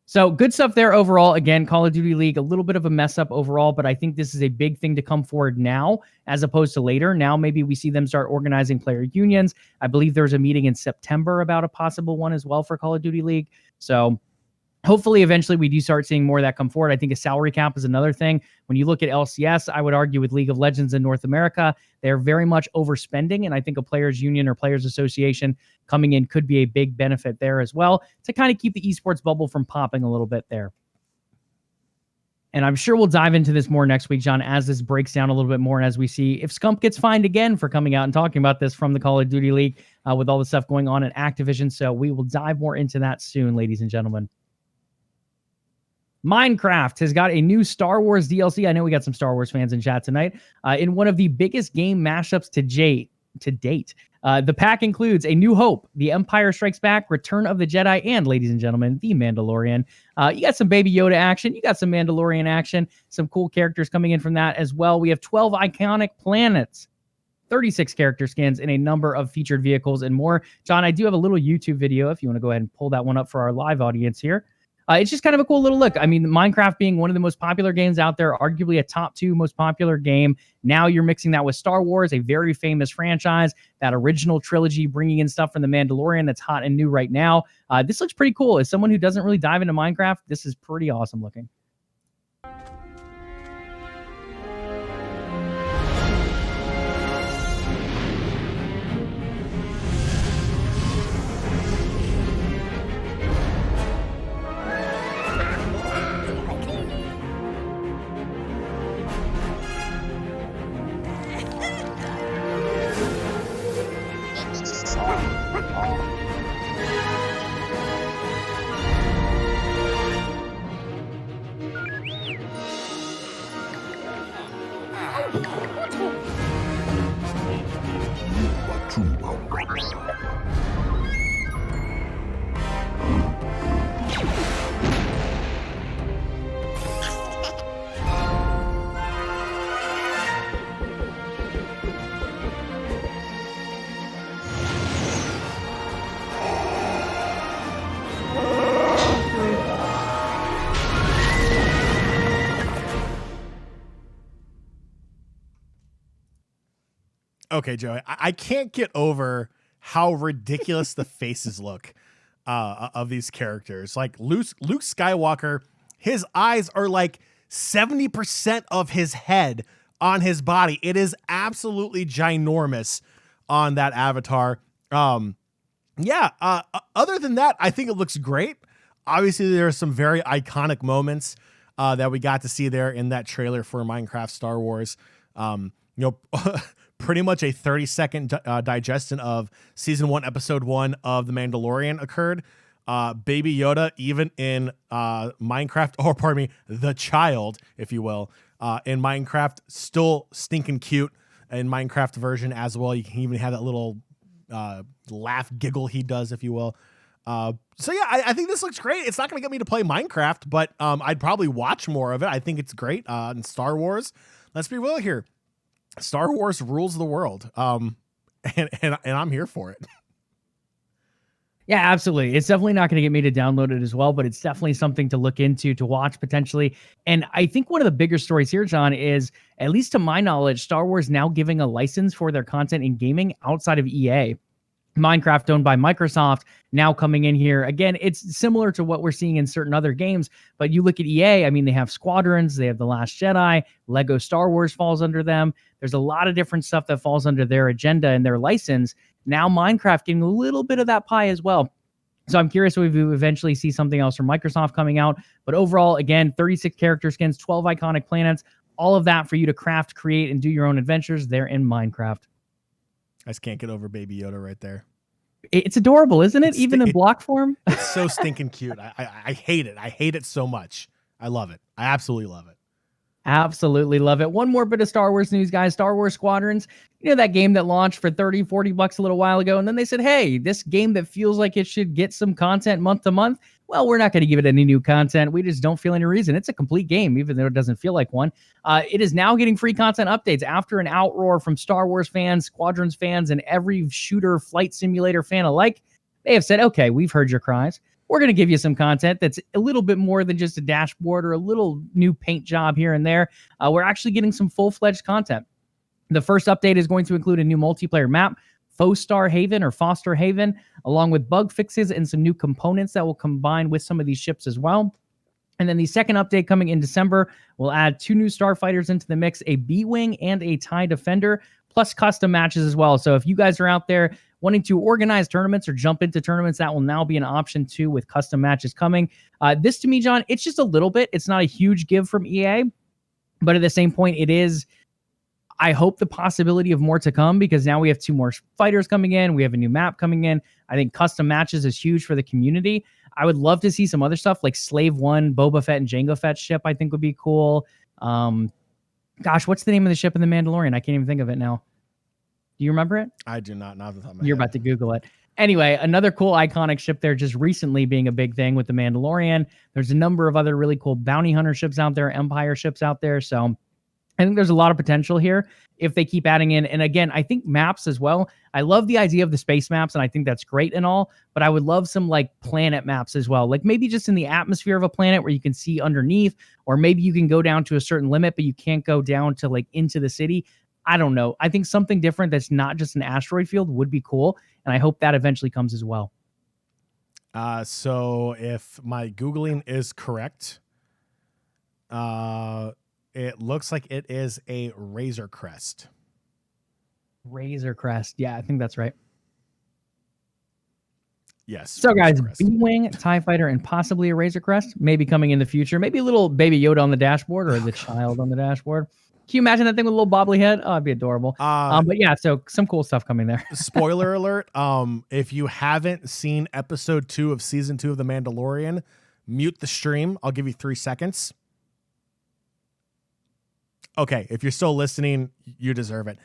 So good stuff there overall. Again, Call of Duty League, a little bit of a mess up overall, but I think this is a big thing to come forward now as opposed to later. Now maybe we see them start organizing player unions. I believe there's a meeting in September about a possible one as well for Call of Duty League. So hopefully, eventually, we do start seeing more of that come forward. I think a salary cap is another thing. When you look at LCS, I would argue with League of Legends in North America, they're very much overspending, and I think a players union or players association coming in could be a big benefit there as well to kind of keep the esports bubble from popping a little bit there. And I'm sure we'll dive into this more next week, Jon, as this breaks down a little bit more and as we see if Scump gets fined again for coming out and talking about this from the Call of Duty League with all the stuff going on at Activision. So we will dive more into that soon, ladies and gentlemen. Minecraft has got a new Star Wars DLC. I know we got some Star Wars fans in chat tonight. In one of the biggest game mashups to date. The pack includes A New Hope, The Empire Strikes Back, Return of the Jedi, and, ladies and gentlemen, The Mandalorian. You got some Baby Yoda action. You got some Mandalorian action. Some cool characters coming in from that as well. We have 12 iconic planets, 36 character skins, and a number of featured vehicles and more. Jon, I do have a little YouTube video if you want to go ahead and pull that one up for our live audience here. It's just kind of a cool little look. I mean, Minecraft being one of the most popular games out there, arguably a top 2 most popular game. Now you're mixing that with Star Wars, a very famous franchise, that original trilogy, bringing in stuff from The Mandalorian that's hot and new right now. This looks pretty cool. As someone who doesn't really dive into Minecraft, this is pretty awesome looking. Okay, Joey, I can't get over how ridiculous the faces look of these characters. Like Luke Skywalker, his eyes are like 70% of his head on his body. It is absolutely ginormous on that avatar. Other than that, I think it looks great. Obviously, there are some very iconic moments that we got to see there in that trailer for Minecraft Star Wars. Pretty much a 30-second digestion of season 1, episode 1 of The Mandalorian occurred. Baby Yoda, even in Minecraft, or pardon me, the child, if you will, in Minecraft, still stinking cute in Minecraft version as well. You can even have that little laugh giggle he does, if you will. I think this looks great. It's not going to get me to play Minecraft, but I'd probably watch more of it. I think it's great. In Star Wars, let's be real here. Star Wars rules the world. And I'm here for it. Yeah, absolutely. It's definitely not going to get me to download it as well, but it's definitely something to look into, to watch potentially. And I think one of the bigger stories here, John, is, at least to my knowledge, Star Wars now giving a license for their content in gaming outside of EA. Minecraft, owned by Microsoft, now coming in here. Again, it's similar to what we're seeing in certain other games, but you look at EA, I mean, they have Squadrons, they have The Last Jedi, Lego Star Wars falls under them. There's a lot of different stuff that falls under their agenda and their license. Now Minecraft getting a little bit of that pie as well. So I'm curious if we eventually see something else from Microsoft coming out. But overall, again, 36 character skins, 12 iconic planets, all of that for you to craft, create, and do your own adventures there in Minecraft. I just can't get over Baby Yoda right there. It's adorable, isn't it? Even in block form. It's so stinking cute. I hate it. I hate it so much. I love it. I absolutely love it. Absolutely love it. One more bit of Star Wars news, guys. Star Wars Squadrons, you know, that game that launched for $30-$40 a little while ago. And then they said, hey, this game that feels like it should get some content month to month. Well, we're not going to give it any new content. We just don't feel any reason. It's a complete game, even though it doesn't feel like one. It is now getting free content updates after an outroar from Star Wars fans, Squadrons fans, and every shooter flight simulator fan alike. They have said, okay, we've heard your cries. We're going to give you some content that's a little bit more than just a dashboard or a little new paint job here and there. We're actually getting some full-fledged content. The first update is going to include a new multiplayer map, Foster Haven, along with bug fixes and some new components that will combine with some of these ships as well. And then the second update coming in December will add 2 new starfighters into the mix, a B-Wing and a TIE Defender, plus custom matches as well. So if you guys are out there wanting to organize tournaments or jump into tournaments, that will now be an option too, with custom matches coming. This to me, John, it's just a little bit. It's not a huge give from EA, but at the same point, it is, I hope, the possibility of more to come, because now we have 2 more fighters coming in. We have a new map coming in. I think custom matches is huge for the community. I would love to see some other stuff like Slave 1, Boba Fett and Jango Fett ship, I think would be cool. Gosh, what's the name of the ship in The Mandalorian? I can't even think of it now. Do you remember it? I do not. Not off the top of my You're head. about to Google it. Anyway, another cool iconic ship there just recently being a big thing with The Mandalorian. There's a number of other really cool bounty hunter ships out there, Empire ships out there. So I think there's a lot of potential here if they keep adding in. And again, I think maps as well. I love the idea of the space maps, and I think that's great and all, but I would love some like planet maps as well. Like maybe just in the atmosphere of a planet where you can see underneath, or maybe you can go down to a certain limit, but you can't go down to like into the city. I don't know. I think something different that's not just an asteroid field would be cool, and I hope that eventually comes as well. So if my Googling is correct, it looks like it is a Razor Crest. Razor Crest. Yeah, I think that's right. Yes. So guys, Razor Crest. B-Wing, TIE Fighter, and possibly a Razor Crest, maybe coming in the future. Maybe a little Baby Yoda on the dashboard, or the child on the dashboard. Can you imagine that thing with a little bobbly head? Oh, it'd be adorable. But yeah, so some cool stuff coming there. Spoiler alert. If you haven't seen episode 2 of season 2 of The Mandalorian, mute the stream. I'll give you 3 seconds. Okay, if you're still listening, you deserve it.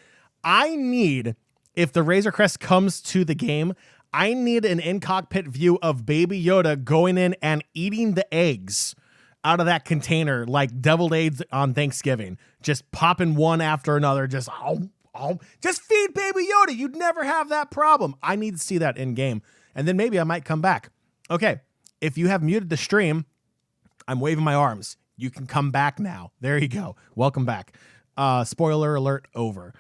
I need, if the Razor Crest comes to the game, I need an in-cockpit view of Baby Yoda going in and eating the eggs out of that container like deviled eggs on Thanksgiving. Just popping one after another, just feed Baby Yoda. You'd never have that problem. I need to see that in game, and then maybe I might come back. Okay, if you have muted the stream, I'm waving my arms. You can come back now. There you go. Welcome back. Spoiler alert over.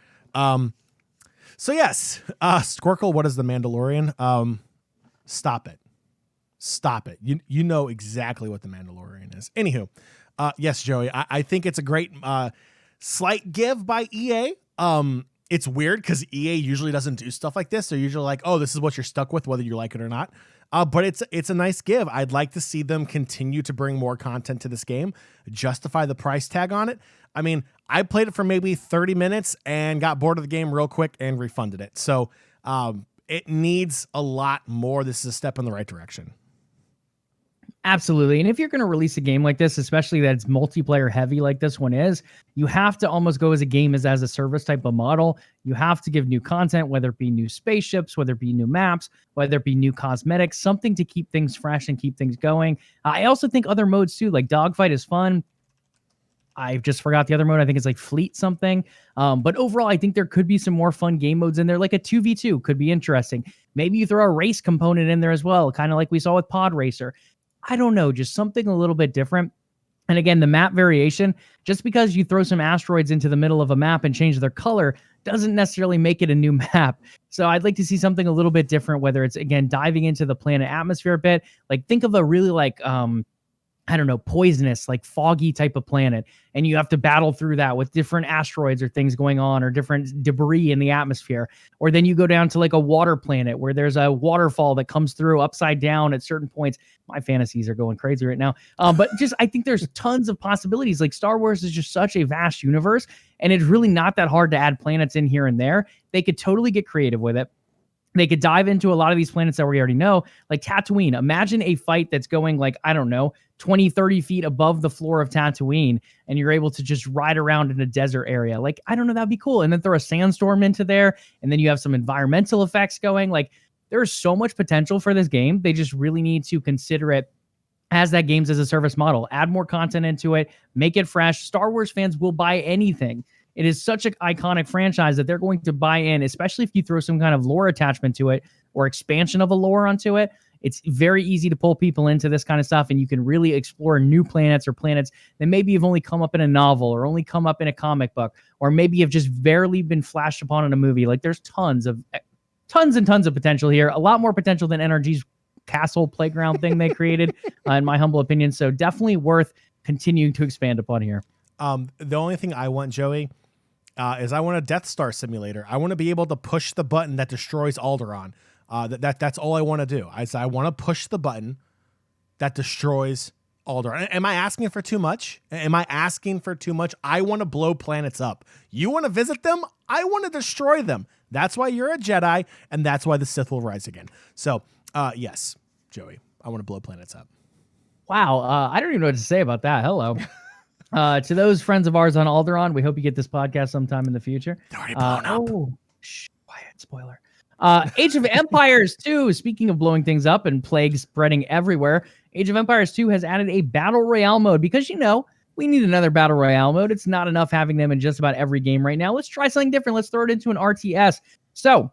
So yes, Squircle, what is the Mandalorian? Stop it. Stop it. You know exactly what the Mandalorian is. Anywho, yes, Joey, I think it's a great slight give by EA. It's weird because EA usually doesn't do stuff like this. They're usually like, oh, this is what you're stuck with, whether you like it or not. But it's a nice give. I'd like to see them continue to bring more content to this game, justify the price tag on it. I mean, I played it for maybe 30 minutes and got bored of the game real quick and refunded it. So it needs a lot more. This is a step in the right direction. Absolutely. And if you're going to release a game like this, especially that's multiplayer heavy like this one is, you have to almost go as a game as a service type of model. You have to give new content, whether it be new spaceships, whether it be new maps, whether it be new cosmetics, something to keep things fresh and keep things going. I also think other modes too, like Dogfight is fun. I just forgot the other mode. I think it's like Fleet something. But overall, I think there could be some more fun game modes in there, like a 2v2 could be interesting. Maybe you throw a race component in there as well, kind of like we saw with Pod Racer. I don't know, just something a little bit different. And again, the map variation, just because you throw some asteroids into the middle of a map and change their color doesn't necessarily make it a new map. So I'd like to see something a little bit different, whether it's, again, diving into the planet atmosphere a bit. Like think of a really like, I don't know, poisonous, like foggy type of planet. And you have to battle through that with different asteroids or things going on or different debris in the atmosphere. Or then you go down to like a water planet where there's a waterfall that comes through upside down at certain points. My fantasies are going crazy right now. But just, I think there's tons of possibilities. Like Star Wars is just such a vast universe, and it's really not that hard to add planets in here and there. They could totally get creative with it. They could dive into a lot of these planets that we already know, like Tatooine. Imagine a fight that's going like, I don't know, 20, 30 feet above the floor of Tatooine, and you're able to just ride around in a desert area. Like, I don't know, that'd be cool. And then throw a sandstorm into there, and then you have some environmental effects going. Like, there's so much potential for this game. They just really need to consider it as that games as a service model. Add more content into it, make it fresh. Star Wars fans will buy anything. It is such an iconic franchise that they're going to buy in, especially if you throw some kind of lore attachment to it or expansion of a lore onto it. It's very easy to pull people into this kind of stuff, and you can really explore new planets or planets that maybe have only come up in a novel or only come up in a comic book, or maybe have just barely been flashed upon in a movie. Like there's tons and tons of potential here. A lot more potential than NRG's Castle playground thing they created, in my humble opinion. So definitely worth continuing to expand upon here. The only thing I want, Joey, is I want a Death Star simulator. I want to be able to push the button that destroys Alderaan. That's all I want to do. I want to push the button that destroys Alderaan. Am I asking for too much? Am I asking for too much? I want to blow planets up. You want to visit them? I want to destroy them. That's why you're a Jedi, and that's why the Sith will rise again. So, yes, Joey, I want to blow planets up. Wow, I don't even know what to say about that. Hello. To those friends of ours on Alderaan, we hope you get this podcast sometime in the future. They're already blown up. Quiet, spoiler. Age of Empires 2, speaking of blowing things up and plagues spreading everywhere, Age of Empires 2 has added a Battle Royale mode because, we need another Battle Royale mode. It's not enough having them in just about every game right now. Let's try something different. Let's throw it into an RTS. So,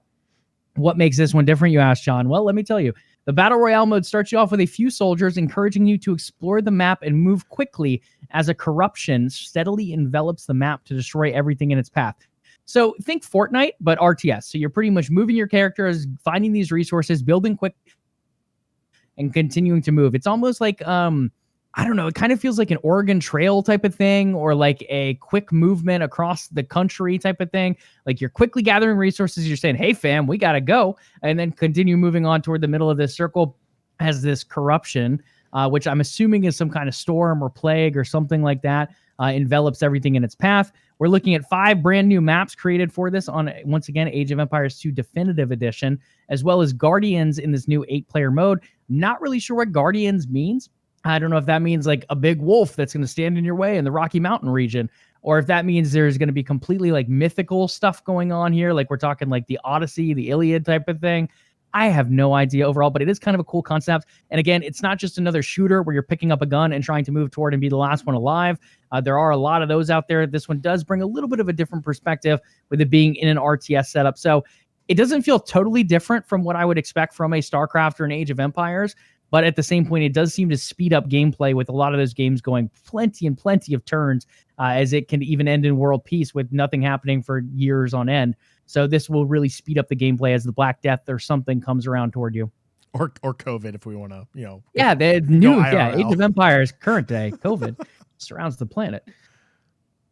what makes this one different, you ask, John? Well, let me tell you. The Battle Royale mode starts you off with a few soldiers, encouraging you to explore the map and move quickly as a corruption steadily envelops the map to destroy everything in its path. So think Fortnite, but RTS. So you're pretty much moving your characters, finding these resources, building quick, and continuing to move. It's almost like, I don't know, it kind of feels like an Oregon Trail type of thing, or like a quick movement across the country type of thing. Like you're quickly gathering resources. You're saying, hey, fam, we got to go. And then continue moving on toward the middle of this circle as this corruption, which I'm assuming is some kind of storm or plague or something like that, envelops everything in its path. We're looking at 5 brand new maps created for this on, once again, Age of Empires 2 Definitive Edition, as well as Guardians in this new 8-player mode. Not really sure what Guardians means. I don't know if that means like a big wolf that's going to stand in your way in the Rocky Mountain region, or if that means there's going to be completely like mythical stuff going on here. Like we're talking like the Odyssey, the Iliad type of thing. I have no idea overall, but it is kind of a cool concept. And again, it's not just another shooter where you're picking up a gun and trying to move toward and be the last one alive. There are a lot of those out there. This one does bring a little bit of a different perspective with it being in an RTS setup. So it doesn't feel totally different from what I would expect from a StarCraft or an Age of Empires. But at the same point, it does seem to speed up gameplay with a lot of those games going plenty of turns, as it can even end in world peace with nothing happening for years on end. So this will really speed up the gameplay as the Black Death or something comes around toward you. Or COVID, if we want to, Yeah, the new IRL. Age of Empires, current day COVID surrounds the planet.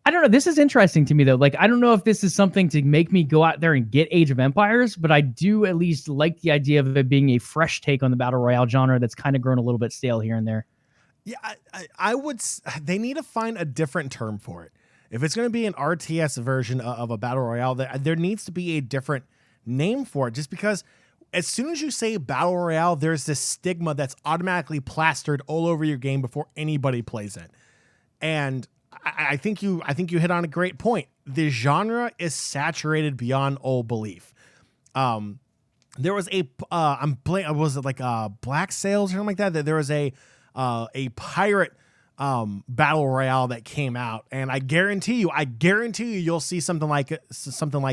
I don't know. This is interesting to me, though. Like, I don't know if this is something to make me go out there and get Age of Empires, but I do at least like the idea of it being a fresh take on the Battle Royale genre that's kind of grown a little bit stale here and there. Yeah, I would. They need to find a different term for it. If it's going to be an RTS version of a Battle Royale, there needs to be a different name for it, just because as soon as you say Battle Royale, there's this stigma that's automatically plastered all over your game before anybody plays it. And I think you hit on a great point. The genre is saturated beyond all belief. There was was it like Black Sails or something like that? That there was a pirate battle royale that came out, and I guarantee you, you'll see something like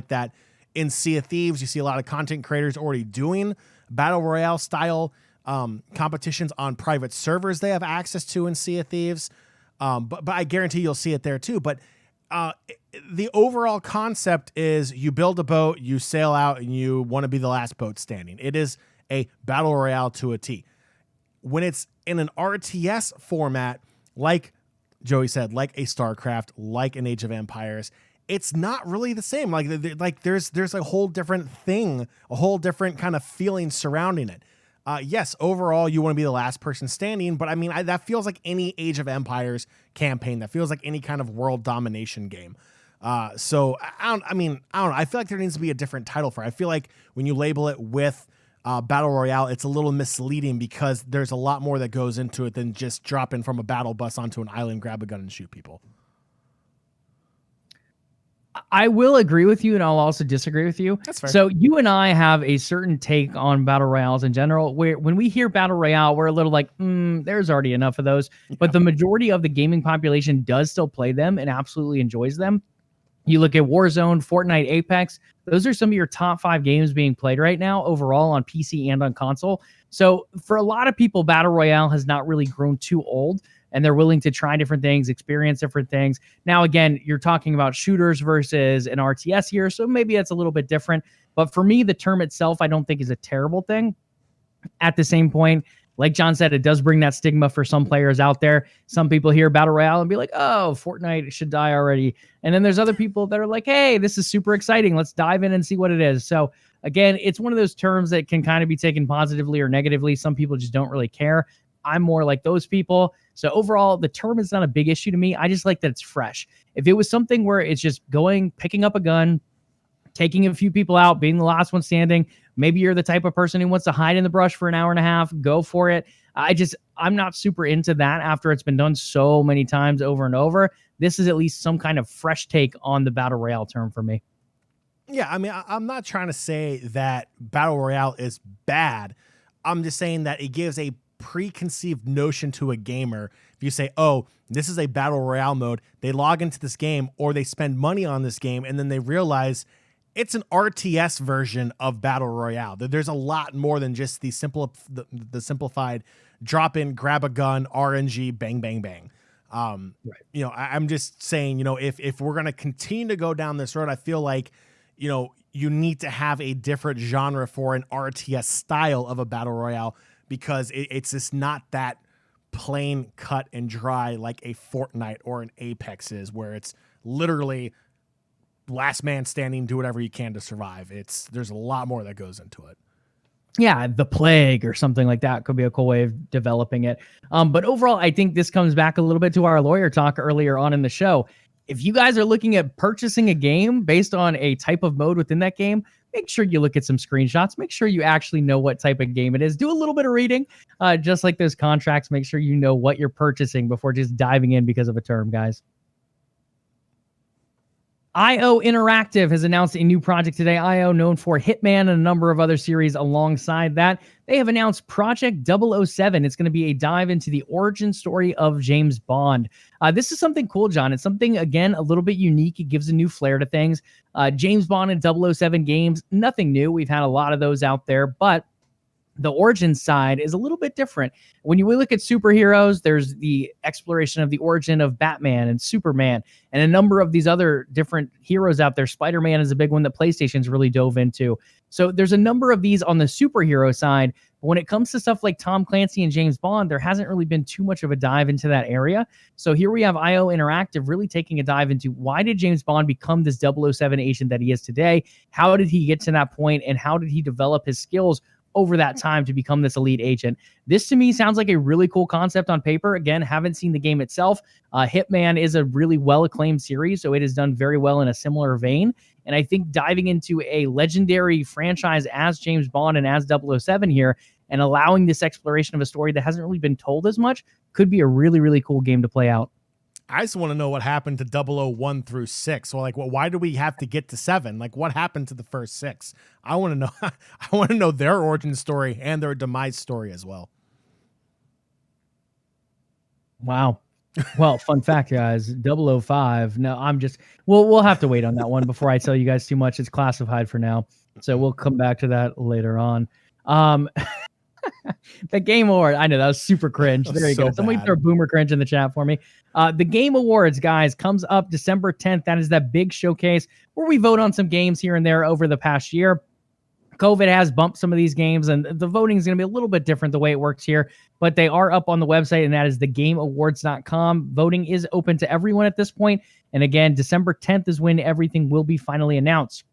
that in Sea of Thieves. You see a lot of content creators already doing battle royale style competitions on private servers they have access to in Sea of Thieves. But I guarantee you'll see it there too. But the overall concept is you build a boat, you sail out, and you want to be the last boat standing. It is a battle royale to a T. When it's in an RTS format, like Joey said, like a StarCraft, like an Age of Empires, it's not really the same. Like there's a whole different thing, a whole different kind of feeling surrounding it. Yes, overall, you want to be the last person standing, but I mean, that feels like any Age of Empires campaign. That feels like any kind of world domination game. So I don't know. I feel like there needs to be a different title for it. I feel like when you label it with Battle Royale, it's a little misleading because there's a lot more that goes into it than just dropping from a battle bus onto an island, grab a gun, and shoot people. I will agree with you, and I'll also disagree with you. That's fair. So you and I have a certain take on battle royales in general, where when we hear battle royale, we're a little like, there's already enough of those. Yeah. But the majority of the gaming population does still play them and absolutely enjoys them. You look at Warzone, Fortnite, Apex, those are some of your top 5 games being played right now overall on PC and on console. So for a lot of people, battle royale has not really grown too old, and they're willing to try different things, experience different things. Now, again, you're talking about shooters versus an RTS here, so maybe that's a little bit different. But for me, the term itself, I don't think is a terrible thing. At the same point, like John said, it does bring that stigma for some players out there. Some people hear Battle Royale and be like, oh, Fortnite should die already. And then there's other people that are like, hey, this is super exciting. Let's dive in and see what it is. So again, it's one of those terms that can kind of be taken positively or negatively. Some people just don't really care. I'm more like those people. So overall, the term is not a big issue to me. I just like that it's fresh. If it was something where it's just going, picking up a gun, taking a few people out, being the last one standing, maybe you're the type of person who wants to hide in the brush for an hour and a half, go for it. I'm not super into that after it's been done so many times over and over. This is at least some kind of fresh take on the battle royale term for me. Yeah, I mean, I'm not trying to say that battle royale is bad. I'm just saying that it gives a preconceived notion to a gamer. If you say, oh, this is a battle royale mode, they log into this game or they spend money on this game, and then they realize it's an RTS version of battle royale. There's a lot more than just the simplified drop in, grab a gun, RNG, bang, bang, bang. Right. I'm just saying, if we're going to continue to go down this road, I feel like, you need to have a different genre for an RTS style of a battle royale, because it's just not that plain cut and dry like a Fortnite or an Apex is, where it's literally last man standing, do whatever you can to survive. There's a lot more that goes into it. Yeah, the plague or something like that could be a cool way of developing it. But overall, I think this comes back a little bit to our lawyer talk earlier on in the show. If you guys are looking at purchasing a game based on a type of mode within that game, make sure you look at some screenshots. Make sure you actually know what type of game it is. Do a little bit of reading, just like those contracts. Make sure you know what you're purchasing before just diving in because of a term, guys. IO Interactive has announced a new project today. IO, known for Hitman and a number of other series alongside that. They have announced Project 007. It's going to be a dive into the origin story of James Bond. This is something cool, John. It's something, again, a little bit unique. It gives a new flair to things. James Bond and 007 games, nothing new. We've had a lot of those out there, but The origin side is a little bit different. When we look at superheroes, there's the exploration of the origin of Batman and Superman and a number of these other different heroes out there. Spider-Man is a big one that PlayStation's really dove into. So there's a number of these on the superhero side. But when it comes to stuff like Tom Clancy and James Bond, there hasn't really been too much of a dive into that area. So here we have IO Interactive really taking a dive into why did James Bond become this 007 agent that he is today? How did he get to that point, and how did he develop his skills over that time to become this elite agent? This to me sounds like a really cool concept on paper. Again, haven't seen the game itself. Hitman is a really well-acclaimed series, so it has done very well in a similar vein. And I think diving into a legendary franchise as James Bond and as 007 here and allowing this exploration of a story that hasn't really been told as much could be a really, really cool game to play out. I just want to know what happened to 001 through 6. Well, like, why do we have to get to 7? Like, what happened to the first 6? I want to know. I want to know their origin story and their demise story as well. Wow. Well, fun fact, guys, 005. No, we'll have to wait on that one before I tell you guys too much. It's classified for now. So we'll come back to that later on. The Game Award. I know that was super cringe. There you go. Somebody throw boomer cringe in the chat for me. The Game Awards, guys, comes up December 10th. That is that big showcase where we vote on some games here and there over the past year. COVID has bumped some of these games, and the voting is going to be a little bit different the way it works here, but they are up on the website, and that is thegameawards.com. Voting is open to everyone at this point. And again, December 10th is when everything will be finally announced.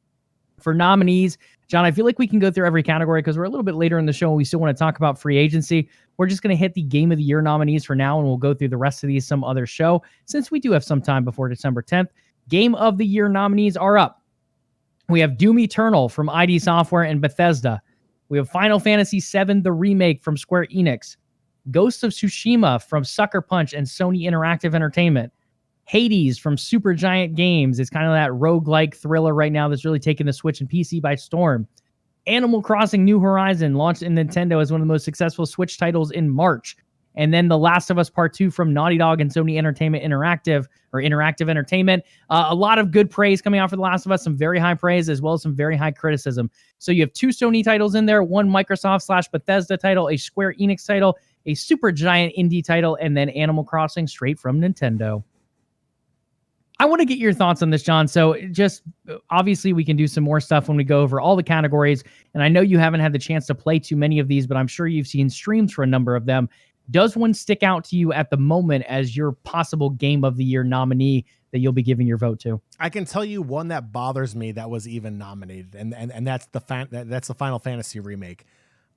For nominees, John, I feel like we can go through every category because we're a little bit later in the show and we still want to talk about free agency. We're just going to hit the Game of the Year nominees for now, and we'll go through the rest of these some other show since we do have some time before December 10th. Game of the Year nominees are up. We have Doom Eternal from ID Software and Bethesda. We have Final Fantasy VII, the remake from Square Enix. Ghost of Tsushima from Sucker Punch and Sony Interactive Entertainment. Hades from Supergiant Games. It's kind of that roguelike thriller right now that's really taking the Switch and PC by storm. Animal Crossing New Horizon launched in Nintendo as one of the most successful Switch titles in March. And then The Last of Us Part 2 from Naughty Dog and Sony Entertainment Interactive Entertainment. A lot of good praise coming out for The Last of Us, some very high praise as well as some very high criticism. So you have 2 Sony titles in there, one Microsoft/Bethesda title, a Square Enix title, a Supergiant indie title, and then Animal Crossing straight from Nintendo. I want to get your thoughts on this, John. So just obviously we can do some more stuff when we go over all the categories. And I know you haven't had the chance to play too many of these, but I'm sure you've seen streams for a number of them. Does one stick out to you at the moment as your possible Game of the Year nominee that you'll be giving your vote to? I can tell you one that bothers me that was even nominated, and that's the Final Fantasy remake.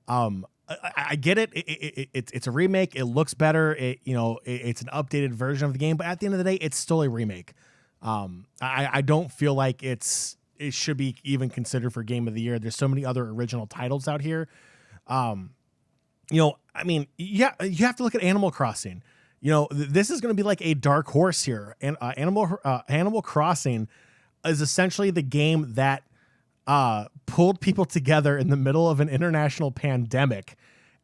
I get it. It's a remake. It looks better. It's an updated version of the game, but at the end of the day, it's still a remake. I don't feel like it should be even considered for Game of the Year. There's so many other original titles out here. You have to look at Animal Crossing. This is going to be like a dark horse here. And Animal Crossing is essentially the game that pulled people together in the middle of an international pandemic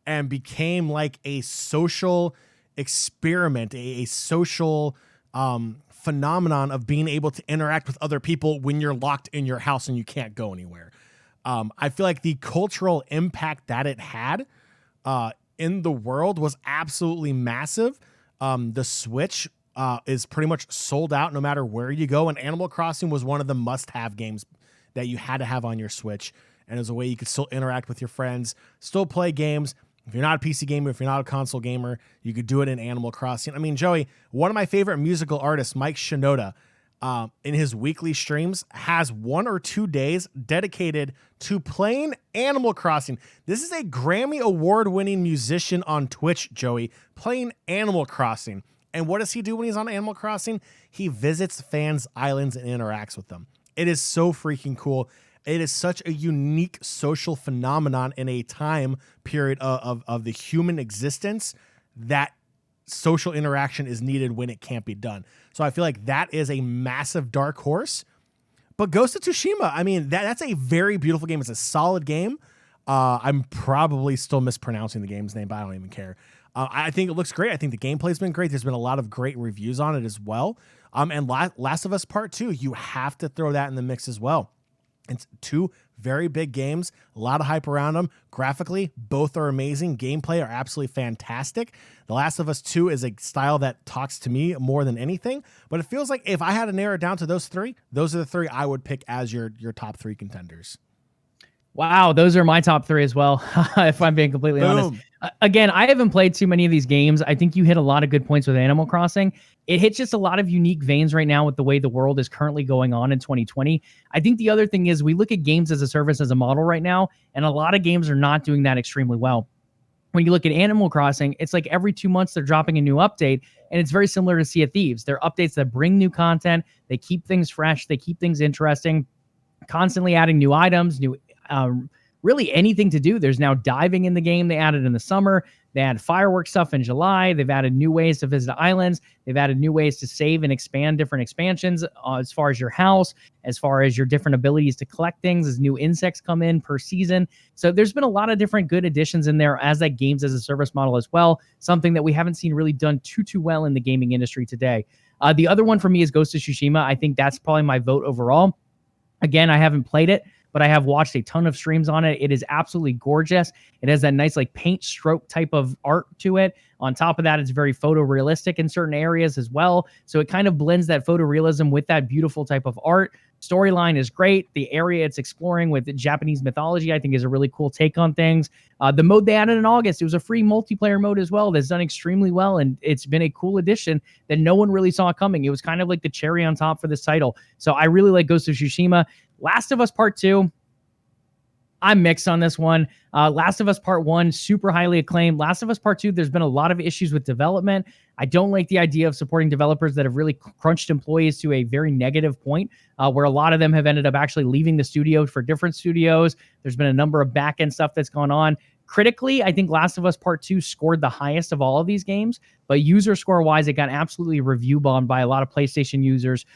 and became like a social experiment, a social phenomenon of being able to interact with other people when you're locked in your house and you can't go anywhere. I feel like the cultural impact that it had in the world was absolutely massive. The Switch is pretty much sold out no matter where you go, and Animal Crossing was one of the must-have games that you had to have on your Switch, and as a way you could still interact with your friends, still play games. If you're not a PC gamer, if you're not a console gamer, you could do it in Animal Crossing. I mean, Joey, one of my favorite musical artists, Mike Shinoda, in his weekly streams has 1 or 2 days dedicated to playing Animal Crossing. This is a Grammy award-winning musician on Twitch, Joey, playing Animal Crossing. And what does he do when he's on Animal Crossing? He visits fans' islands and interacts with them. It is so freaking cool. It is such a unique social phenomenon in a time period of the human existence that social interaction is needed when it can't be done. So I feel like that is a massive dark horse. But Ghost of Tsushima, I mean, that's a very beautiful game. It's a solid game. I'm probably still mispronouncing the game's name, but I don't even care. I think it looks great. I think the gameplay's been great. There's been a lot of great reviews on it as well. And Last of Us Part 2, you have to throw that in the mix as well. It's 2 very big games, a lot of hype around them. Graphically, both are amazing. Gameplay are absolutely fantastic. The Last of Us 2 is a style that talks to me more than anything, but it feels like if I had to narrow it down to those three, those are the three I would pick as your top three contenders. Wow, those are my top three as well, if I'm being completely honest. Again, I haven't played too many of these games. I think you hit a lot of good points with Animal Crossing. It hits just a lot of unique veins right now with the way the world is currently going on in 2020. I think the other thing is we look at games as a service as a model right now, and a lot of games are not doing that extremely well. When you look at Animal Crossing, it's like every 2 months they're dropping a new update, and it's very similar to Sea of Thieves. They're updates that bring new content, they keep things fresh, they keep things interesting, constantly adding new items, new really anything to do. There's now diving in the game. They added in the summer. They add fireworks stuff in July. They've added new ways to visit islands. They've added new ways to save and expand different expansions as far as your house, as far as your different abilities to collect things, as new insects come in per season. So there's been a lot of different good additions in there as that games as a service model as well, something that we haven't seen really done too well in the gaming industry today. The other one for me is Ghost of Tsushima. I think that's probably my vote overall. Again, I haven't played it, but I have watched a ton of streams on it. It is absolutely gorgeous. It has that nice like paint stroke type of art to it. On top of that, it's very photorealistic in certain areas as well. So it kind of blends that photorealism with that beautiful type of art. Storyline is great. The area it's exploring with Japanese mythology, I think, is a really cool take on things. The mode they added in August, it was a free multiplayer mode as well that's done extremely well, and it's been a cool addition that no one really saw coming. It was kind of like the cherry on top for this title. So I really like Ghost of Tsushima. Last of Us Part 2, I'm mixed on this one. Last of Us Part 1, super highly acclaimed. Last of Us Part 2, there's been a lot of issues with development. I don't like the idea of supporting developers that have really crunched employees to a very negative point, where a lot of them have ended up actually leaving the studio for different studios. There's been a number of back-end stuff that's gone on. Critically, I think Last of Us Part 2 scored the highest of all of these games, but user score-wise, it got absolutely review bombed by a lot of PlayStation users.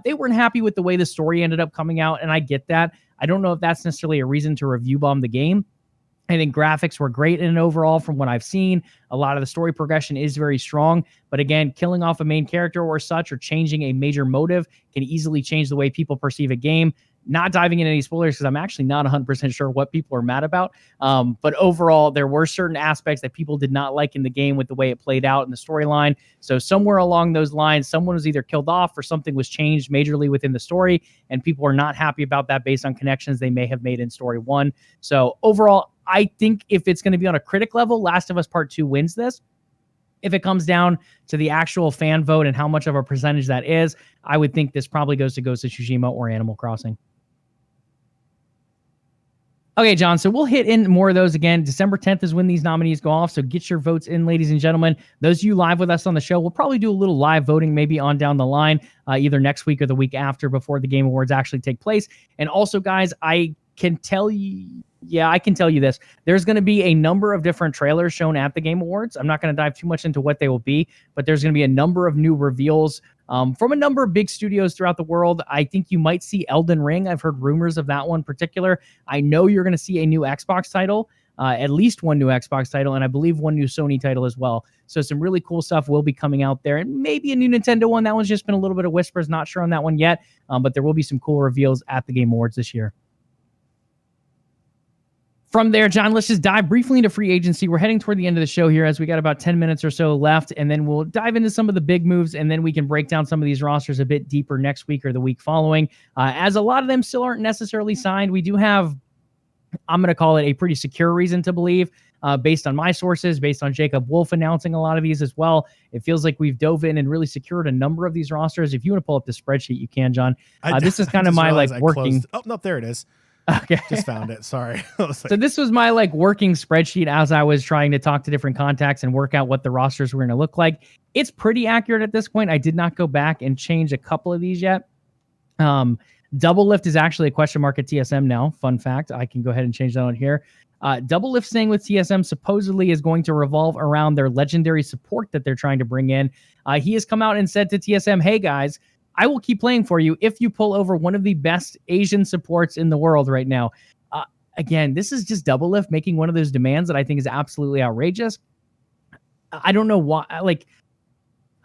They weren't happy with the way the story ended up coming out, and I get that. I don't know if that's necessarily a reason to review bomb the game. I think graphics were great in overall from what I've seen. A lot of the story progression is very strong. But again, killing off a main character or such, or changing a major motive, can easily change the way people perceive a game. Not diving into any spoilers because I'm actually not 100% sure what people are mad about. But overall, there were certain aspects that people did not like in the game with the way it played out in the storyline. So somewhere along those lines, someone was either killed off or something was changed majorly within the story, and people are not happy about that based on connections they may have made in story one. So overall, I think if it's going to be on a critic level, Last of Us Part 2 wins this. If it comes down to the actual fan vote and how much of a percentage that is, I would think this probably goes to Ghost of Tsushima or Animal Crossing. Okay, John, so we'll hit in more of those again. December 10th is when these nominees go off, so get your votes in, ladies and gentlemen. Those of you live with us on the show, we'll probably do a little live voting maybe on down the line, either next week or the week after before the Game Awards actually take place. And also, guys, I can tell you this. There's going to be a number of different trailers shown at the Game Awards. I'm not going to dive too much into what they will be, but there's going to be a number of new reveals from a number of big studios throughout the world. I think you might see Elden Ring. I've heard rumors of that one in particular. I know you're going to see a new Xbox title, at least one new Xbox title, and I believe one new Sony title as well. So some really cool stuff will be coming out there, and maybe a new Nintendo one. That one's just been a little bit of whispers. Not sure on that one yet, but there will be some cool reveals at the Game Awards this year. From there, John, let's just dive briefly into free agency. We're heading toward the end of the show here as we got about 10 minutes or so left, and then we'll dive into some of the big moves, and then we can break down some of these rosters a bit deeper next week or the week following. As a lot of them still aren't necessarily signed, we do have, I'm going to call it a pretty secure reason to believe, based on my sources, based on Jacob Wolf announcing a lot of these as well. It feels like we've dove in and really secured a number of these rosters. If you want to pull up the spreadsheet, you can, John. This is kind of my like working. Oh, no, there it is. Okay. Just found it. Sorry. So this was my like working spreadsheet as I was trying to talk to different contacts and work out what the rosters were going to look like. It's pretty accurate at this point. I did not go back and change a couple of these yet. LvLUp is actually a question mark at TSM now. Fun fact. I can go ahead and change that on here. LvLUp staying with TSM supposedly is going to revolve around their legendary support that they're trying to bring in. He has come out and said to TSM, hey guys, I will keep playing for you if you pull over one of the best Asian supports in the world right now. Again, this is just LvLUp making one of those demands that I think is absolutely outrageous. I don't know why.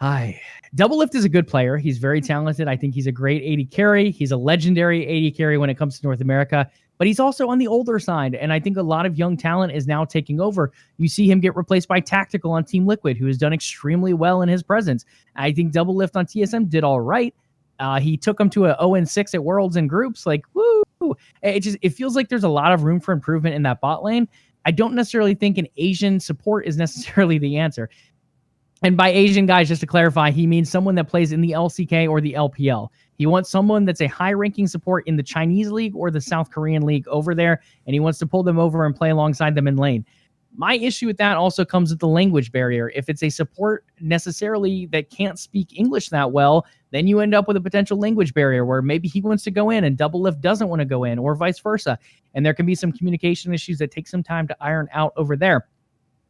LvLUp is a good player. He's very talented. I think he's a great AD carry. He's a legendary AD carry when it comes to North America. but he's also on the older side. And I think a lot of young talent is now taking over. You see him get replaced by Tactical on Team Liquid, who has done extremely well in his presence. I think LvLUp on TSM did all right. He took him to a 0-6 at Worlds and groups. Like, woo! It feels like there's a lot of room for improvement in that bot lane. I don't necessarily think an Asian support is necessarily the answer. And by Asian, guys, just to clarify, he means someone that plays in the LCK or the LPL. He wants someone that's a high-ranking support in the Chinese league or the South Korean league over there, and he wants to pull them over and play alongside them in lane. My issue with that also comes with the language barrier. If it's a support necessarily that can't speak English that well, then you end up with a potential language barrier where maybe he wants to go in and LvLUp doesn't want to go in, or vice versa. And there can be some communication issues that take some time to iron out over there.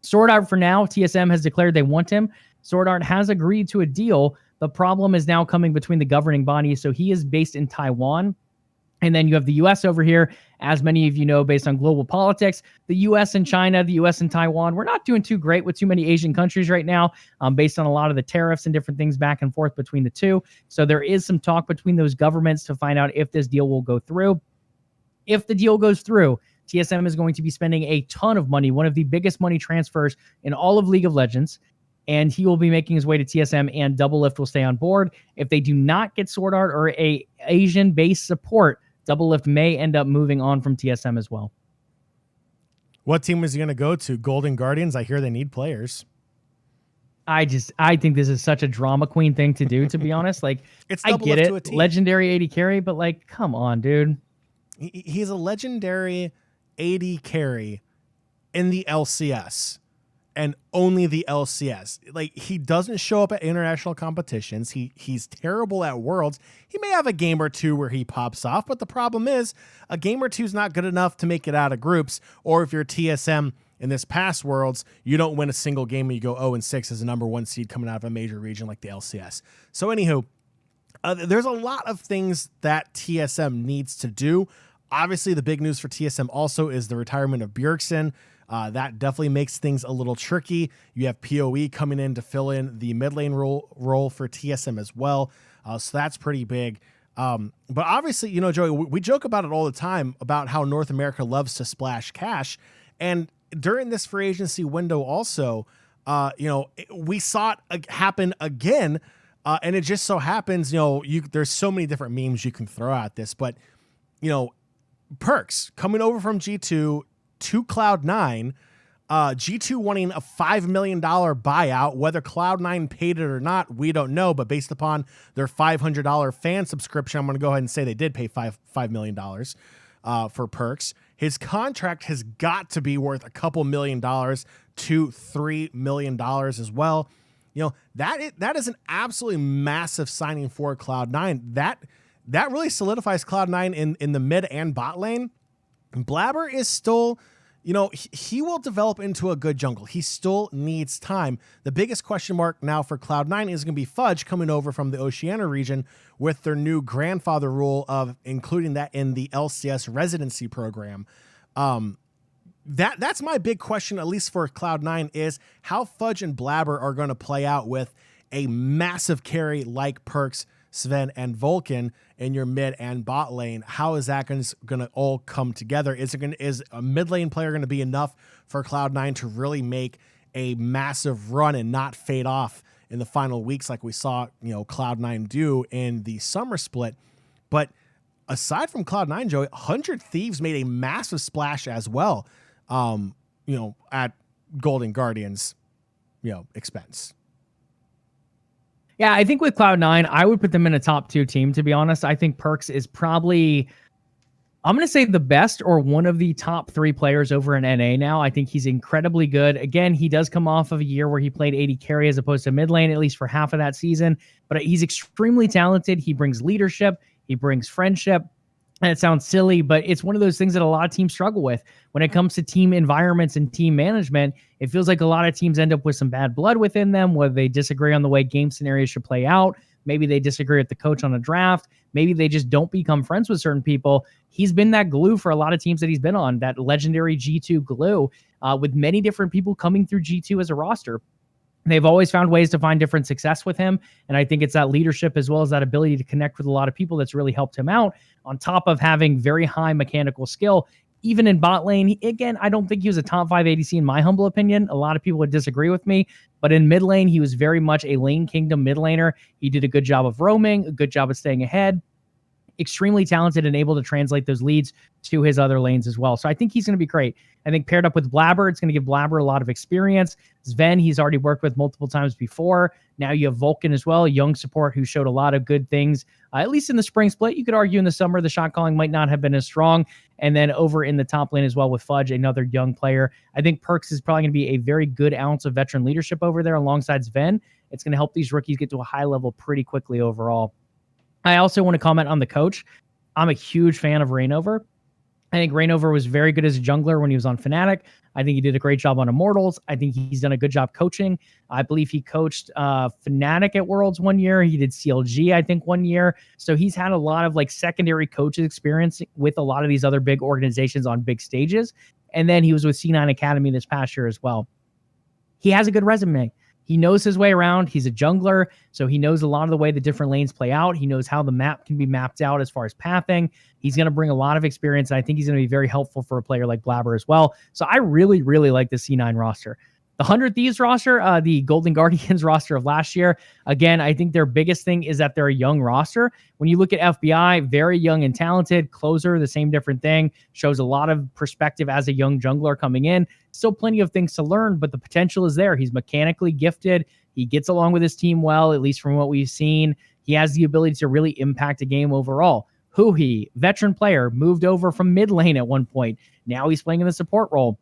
Sword Art, for now, TSM has declared they want him. Sword Art has agreed to a deal. The problem is now coming between the governing bodies. So he is based in Taiwan. And then you have the U.S. over here. As many of you know, based on global politics, the U.S. and China, the U.S. and Taiwan, we're not doing too great with too many Asian countries right now, based on a lot of the tariffs and different things back and forth between the two. So there is some talk between those governments to find out if this deal will go through. If the deal goes through, TSM is going to be spending a ton of money, one of the biggest money transfers in all of League of Legends, and he will be making his way to TSM, and LvLUp will stay on board. If they do not get Sword Art or a Asian-based support, LvLUp may end up moving on from TSM as well. What team is he going to go to? Golden Guardians? I hear they need players. I think this is such a drama queen thing to do, to be honest. Like, I get it, legendary AD carry, but like, come on, dude. He's a legendary AD carry in the LCS and only the LCS. Like, he doesn't show up at international competitions. He's terrible at Worlds. He may have a game or two where he pops off, but the problem is a game or two is not good enough to make it out of groups. Or if you're TSM in this past Worlds, you don't win a single game and you go 0-6 as a number one seed coming out of a major region like the LCS. So anywho, there's a lot of things that TSM needs to do. Obviously, the big news for TSM also is the retirement of Bjergsen. That definitely makes things a little tricky. You have PoE coming in to fill in the mid lane role for TSM as well. So that's pretty big. But obviously, you know, Joey, we joke about it all the time about how North America loves to splash cash. And during this free agency window also, you know, we saw it happen again. And it just so happens, you know, there's so many different memes you can throw at this, but, you know, Perks coming over from G2 to Cloud9, G2 wanting a $5 million buyout. Whether Cloud9 paid it or not, we don't know, but based upon their $500 fan subscription, I'm going to go ahead and say they did pay $5 million for Perks. His contract has got to be worth a couple $1 million to $3 million as well. You know, that is an absolutely massive signing for Cloud9. That really solidifies Cloud9 in the mid and bot lane. Blabber is still, you know, he will develop into a good jungle. He still needs time. The biggest question mark now for Cloud9 is going to be Fudge coming over from the Oceania region with their new grandfather rule of including that in the LCS residency program. That's my big question, at least for Cloud9, is how Fudge and Blabber are going to play out with a massive carry like Perks, Sven, and Vulcan in your mid and bot lane. How is that going to all come together? Is a mid lane player going to be enough for Cloud9 to really make a massive run and not fade off in the final weeks like we saw, you know, Cloud9 do in the summer split? But aside from Cloud9, Joey, 100 Thieves made a massive splash as well, you know, at Golden Guardians, you know, expense. Yeah, I think with Cloud9, I would put them in a top 2 team, to be honest. I think Perks is probably, I'm going to say, the best or one of the top 3 players over in NA now. I think he's incredibly good. Again, he does come off of a year where he played AD carry as opposed to mid lane, at least for half of that season. But he's extremely talented. He brings leadership. He brings friendship. And it sounds silly, but it's one of those things that a lot of teams struggle with. When it comes to team environments and team management, it feels like a lot of teams end up with some bad blood within them, whether they disagree on the way game scenarios should play out. Maybe they disagree with the coach on a draft. Maybe they just don't become friends with certain people. He's been that glue for a lot of teams that he's been on, that legendary G2 glue, with many different people coming through G2 as a roster. They've always found ways to find different success with him. And I think it's that leadership as well as that ability to connect with a lot of people that's really helped him out, on top of having very high mechanical skill. Even in bot lane, again, I don't think he was a top 5 ADC in my humble opinion. A lot of people would disagree with me. But in mid lane, he was very much a lane kingdom mid laner. He did a good job of roaming, a good job of staying ahead. Extremely talented and able to translate those leads to his other lanes as well. So I think he's going to be great. I think paired up with Blabber, it's going to give Blabber a lot of experience. Sven, he's already worked with multiple times before. Now you have Vulcan as well, a young support who showed a lot of good things, at least in the spring split. You could argue in the summer, the shot calling might not have been as strong. And then over in the top lane as well with Fudge, another young player. I think Perks is probably going to be a very good ounce of veteran leadership over there alongside Sven. It's going to help these rookies get to a high level pretty quickly overall. I also want to comment on the coach. I'm a huge fan of Rainover. I think Rainover was very good as a jungler when he was on Fnatic. I think he did a great job on Immortals. I think he's done a good job coaching. I believe he coached Fnatic at Worlds one year. He did CLG, I think, one year. So he's had a lot of like secondary coaches experience with a lot of these other big organizations on big stages. And then he was with C9 Academy this past year as well. He has a good resume. He knows his way around. He's a jungler, so he knows a lot of the way the different lanes play out. He knows how the map can be mapped out as far as pathing. He's going to bring a lot of experience, and I think he's going to be very helpful for a player like Blabber as well. So I really, really like the C9 roster. The 100 Thieves roster, the Golden Guardians roster of last year, again, I think their biggest thing is that they're a young roster. When you look at FBI, very young and talented. Closer, the same different thing. Shows a lot of perspective as a young jungler coming in. Still plenty of things to learn, but the potential is there. He's mechanically gifted. He gets along with his team well, at least from what we've seen. He has the ability to really impact a game overall. Huhi, veteran player, moved over from mid lane at one point. Now he's playing in the support role.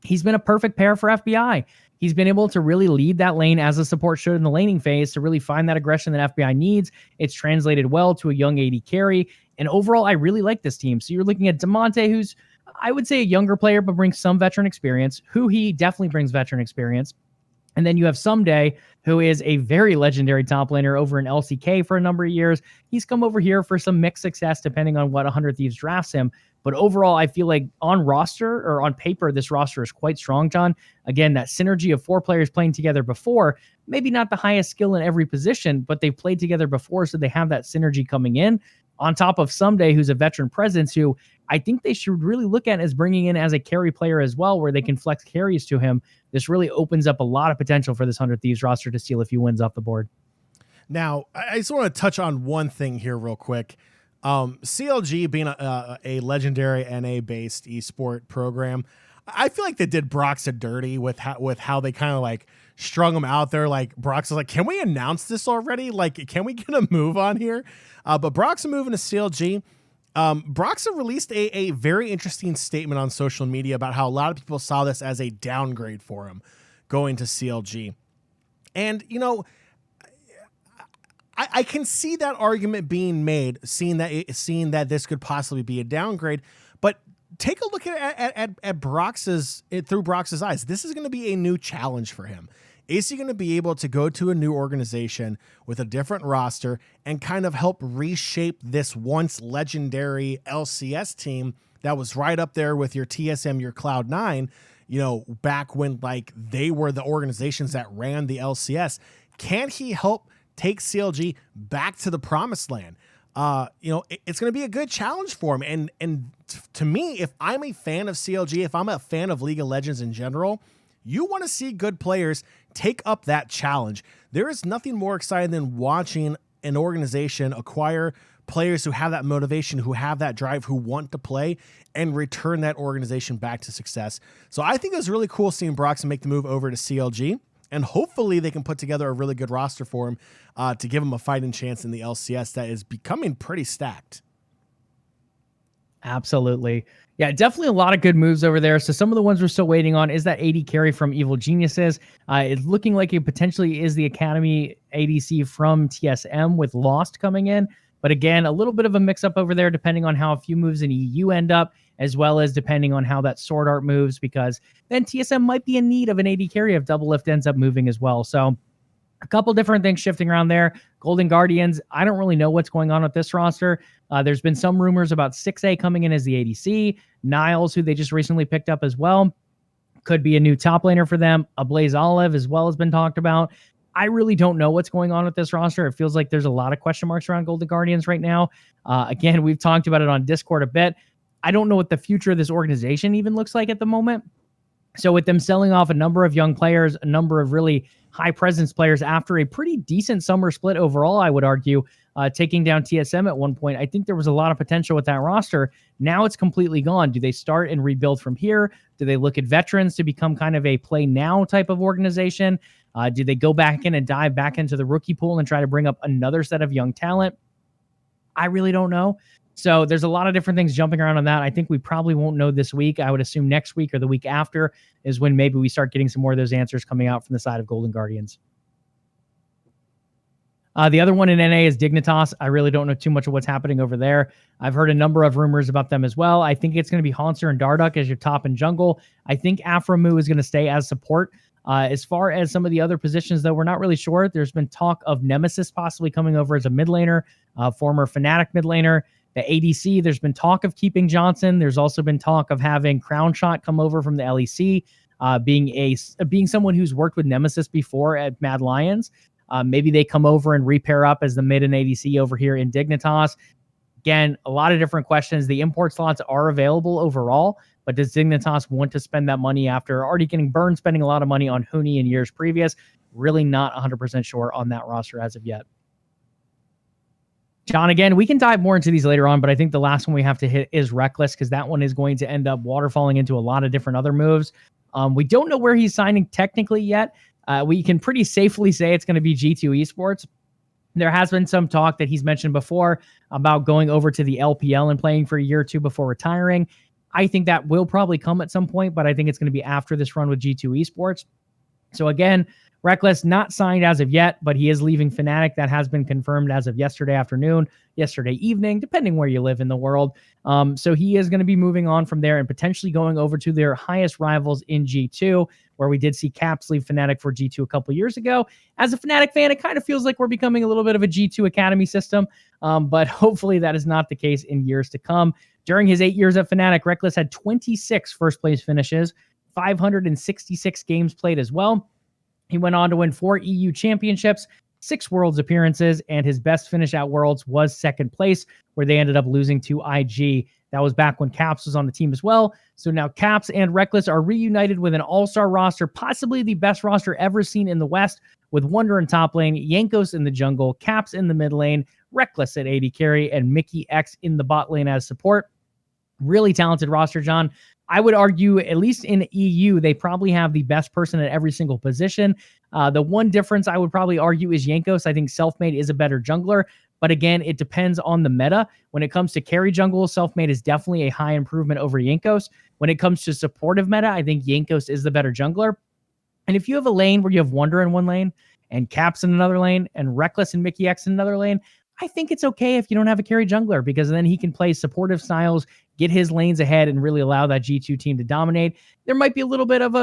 He's been a perfect pair for FBI. He's been able to really lead that lane as a support should in the laning phase to really find that aggression that FBI needs. It's translated well to a young AD carry. And overall, I really like this team. So you're looking at Demonte, who's, I would say, a younger player, but brings some veteran experience. Huhi definitely brings veteran experience. And then you have Someday, who is a very legendary top laner over in LCK for a number of years. He's come over here for some mixed success, depending on what 100 Thieves drafts him. But overall, I feel like on roster or on paper, this roster is quite strong, John. Again, that synergy of 4 players playing together before, maybe not the highest skill in every position, but they've played together before, so they have that synergy coming in. On top of Someday, who's a veteran presence, who I think they should really look at as bringing in as a carry player as well, where they can flex carries to him. This really opens up a lot of potential for this 100 Thieves roster to steal a few wins off the board. Now, I just want to touch on one thing here real quick. CLG being a legendary NA-based esport program, I feel like they did Broxa dirty with how they kind of like strung him out there. Like Brox was like, can we announce this already? Like, can we get a move on here? But Broxa moving to CLG. Broxa released a very interesting statement on social media about how a lot of people saw this as a downgrade for him going to CLG. And, you know, I can see that argument being made, seeing that this could possibly be a downgrade, but take a look at Brox's through Brox's eyes. This is going to be a new challenge for him. Is he going to be able to go to a new organization with a different roster and kind of help reshape this once legendary LCS team that was right up there with your TSM, your Cloud9, you know, back when like they were the organizations that ran the LCS? Can he help take CLG back to the promised land? You know, it's going to be a good challenge for him. And to me, if I'm a fan of CLG, if I'm a fan of League of Legends in general, you want to see good players take up that challenge. There is nothing more exciting than watching an organization acquire players who have that motivation, who have that drive, who want to play, and return that organization back to success. So I think it was really cool seeing Broxton make the move over to CLG. And hopefully they can put together a really good roster for him to give him a fighting chance in the LCS that is becoming pretty stacked. Absolutely. Yeah, definitely a lot of good moves over there. So some of the ones we're still waiting on is that AD carry from Evil Geniuses. It's looking like it potentially is the Academy ADC from TSM with Lost coming in. But again, a little bit of a mix-up over there depending on how a few moves in EU end up, as well as depending on how that Sword Art moves, because then TSM might be in need of an AD carry if LvLUp ends up moving as well. So a couple different things shifting around there. Golden Guardians, I don't really know what's going on with this roster. There's been some rumors about 6A coming in as the ADC. Niles, who they just recently picked up as well. Could be a new top laner for them. A LvLUp as well has been talked about. I really don't know what's going on with this roster. It feels like there's a lot of question marks around Golden Guardians right now. Again, we've talked about it on Discord a bit. I don't know what the future of this organization even looks like at the moment. So with them selling off a number of young players, a number of really high presence players after a pretty decent summer split overall, I would argue, taking down TSM at one point, I think there was a lot of potential with that roster. Now it's completely gone. Do they start and rebuild from here? Do they look at veterans to become kind of a play now type of organization? Do they go back in and dive back into the rookie pool and try to bring up another set of young talent? I really don't know. So there's a lot of different things jumping around on that. I think we probably won't know this week. I would assume next week or the week after is when maybe we start getting some more of those answers coming out from the side of Golden Guardians. The other one in NA is Dignitas. I really don't know too much of what's happening over there. I've heard a number of rumors about them as well. I think it's going to be Haunter and Darduck as your top and jungle. I think Aframu is going to stay as support. As far as some of the other positions, though, we're not really sure. There's been talk of Nemesis possibly coming over as a mid laner, former Fnatic mid laner. The ADC, there's been talk of keeping Johnson. There's also been talk of having Crown Shot come over from the LEC, being someone who's worked with Nemesis before at Mad Lions. Maybe they come over and repair up as the mid and ADC over here in Dignitas. Again, a lot of different questions. The import slots are available overall, but does Dignitas want to spend that money after already getting burned, spending a lot of money on Huni in years previous? Really not 100% sure on that roster as of yet. John, again, we can dive more into these later on, but I think the last one we have to hit is Reckless, because that one is going to end up waterfalling into a lot of different other moves. We don't know where he's signing technically yet. We can pretty safely say it's going to be G2 Esports. There has been some talk that he's mentioned before about going over to the LPL and playing for a year or two before retiring. I think that will probably come at some point, but I think it's going to be after this run with G2 Esports. So again, Reckless not signed as of yet, but he is leaving Fnatic. That has been confirmed as of yesterday afternoon, yesterday evening, depending where you live in the world. So he is going to be moving on from there and potentially going over to their highest rivals in G2, where we did see Caps leave Fnatic for G2 a couple years ago. As a Fnatic fan, it kind of feels like we're becoming a little bit of a G2 Academy system, but hopefully that is not the case in years to come. During his 8 years at Fnatic, Reckless had 26 first-place finishes, 566 games played as well. He went on to win 4 EU championships, 6 Worlds appearances, and his best finish at Worlds was second place, where they ended up losing to IG. That was back when Caps was on the team as well. So now Caps and Reckless are reunited with an all-star roster, possibly the best roster ever seen in the West, with Wonder in top lane, Jankos in the jungle, Caps in the mid lane, Reckless at AD carry, and Mickey X in the bot lane as support. Really talented roster, John. I would argue, at least in EU, they probably have the best person at every single position. The one difference I would probably argue is Jankos. I think Selfmade is a better jungler, but again, it depends on the meta. When it comes to carry jungle, Selfmade is definitely a high improvement over Jankos. When it comes to supportive meta, I think Jankos is the better jungler. And if you have a lane where you have Wonder in one lane, and Caps in another lane, and Reckless and Mickey X in another lane, I think it's okay if you don't have a carry jungler, because then he can play supportive styles, get his lanes ahead, and really allow that G2 team to dominate. There might be a little bit of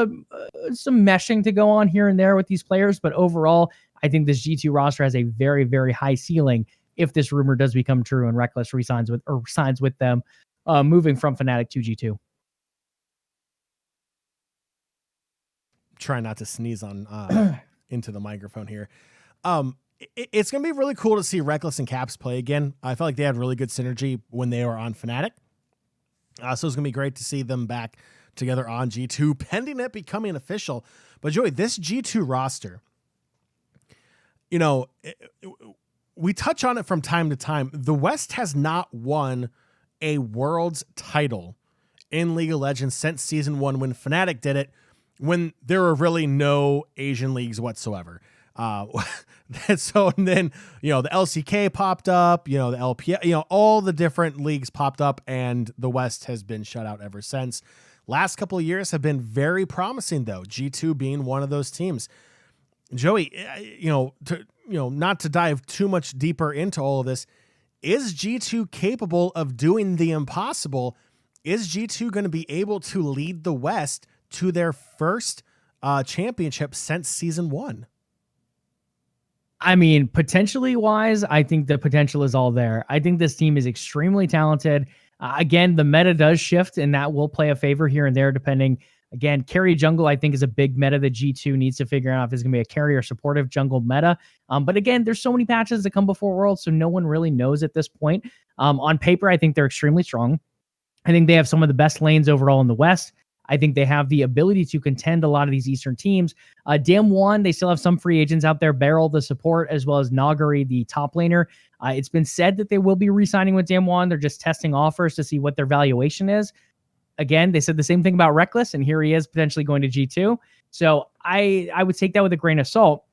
some meshing to go on here and there with these players, but overall, I think this G2 roster has a very, very high ceiling if this rumor does become true and Reckless signs with them, moving from Fnatic to G2. Try not to sneeze on into the microphone here. It's going to be really cool to see Reckless and Caps play again. I felt like they had really good synergy when they were on Fnatic. So it's going to be great to see them back together on G2, pending it becoming official. But Joey, this G2 roster, you know, we touch on it from time to time. The West has not won a Worlds title in League of Legends since Season 1 when Fnatic did it, when there were really no Asian leagues whatsoever. So, and then, you know, the LCK popped up, you know, the LPL, you know, all the different leagues popped up, and the West has been shut out ever since. Last couple of years have been very promising, though, G2 being one of those teams. Joey, not to dive too much deeper into all of this, is G2 capable of doing the impossible? Is G2 going to be able to lead the West to their first championship since Season 1? I mean, potentially wise, I think the potential is all there. I think this team is extremely talented. Again, the meta does shift, and that will play a favor here and there, depending Again, carry jungle, I think, is a big meta that G2 needs to figure out if it's going to be a carry or supportive jungle meta. But again, there's so many patches that come before Worlds, so no one really knows at this point. On paper, I think they're extremely strong. I think they have some of the best lanes overall in the West. I think they have the ability to contend a lot of these Eastern teams. Damwon, they still have some free agents out there. Beryl, the support, as well as Nagari, the top laner. It's been said that they will be re-signing with Damwon. They're just testing offers to see what their valuation is. Again, they said the same thing about Reckless, and here he is potentially going to G2. So I would take that with a grain of salt.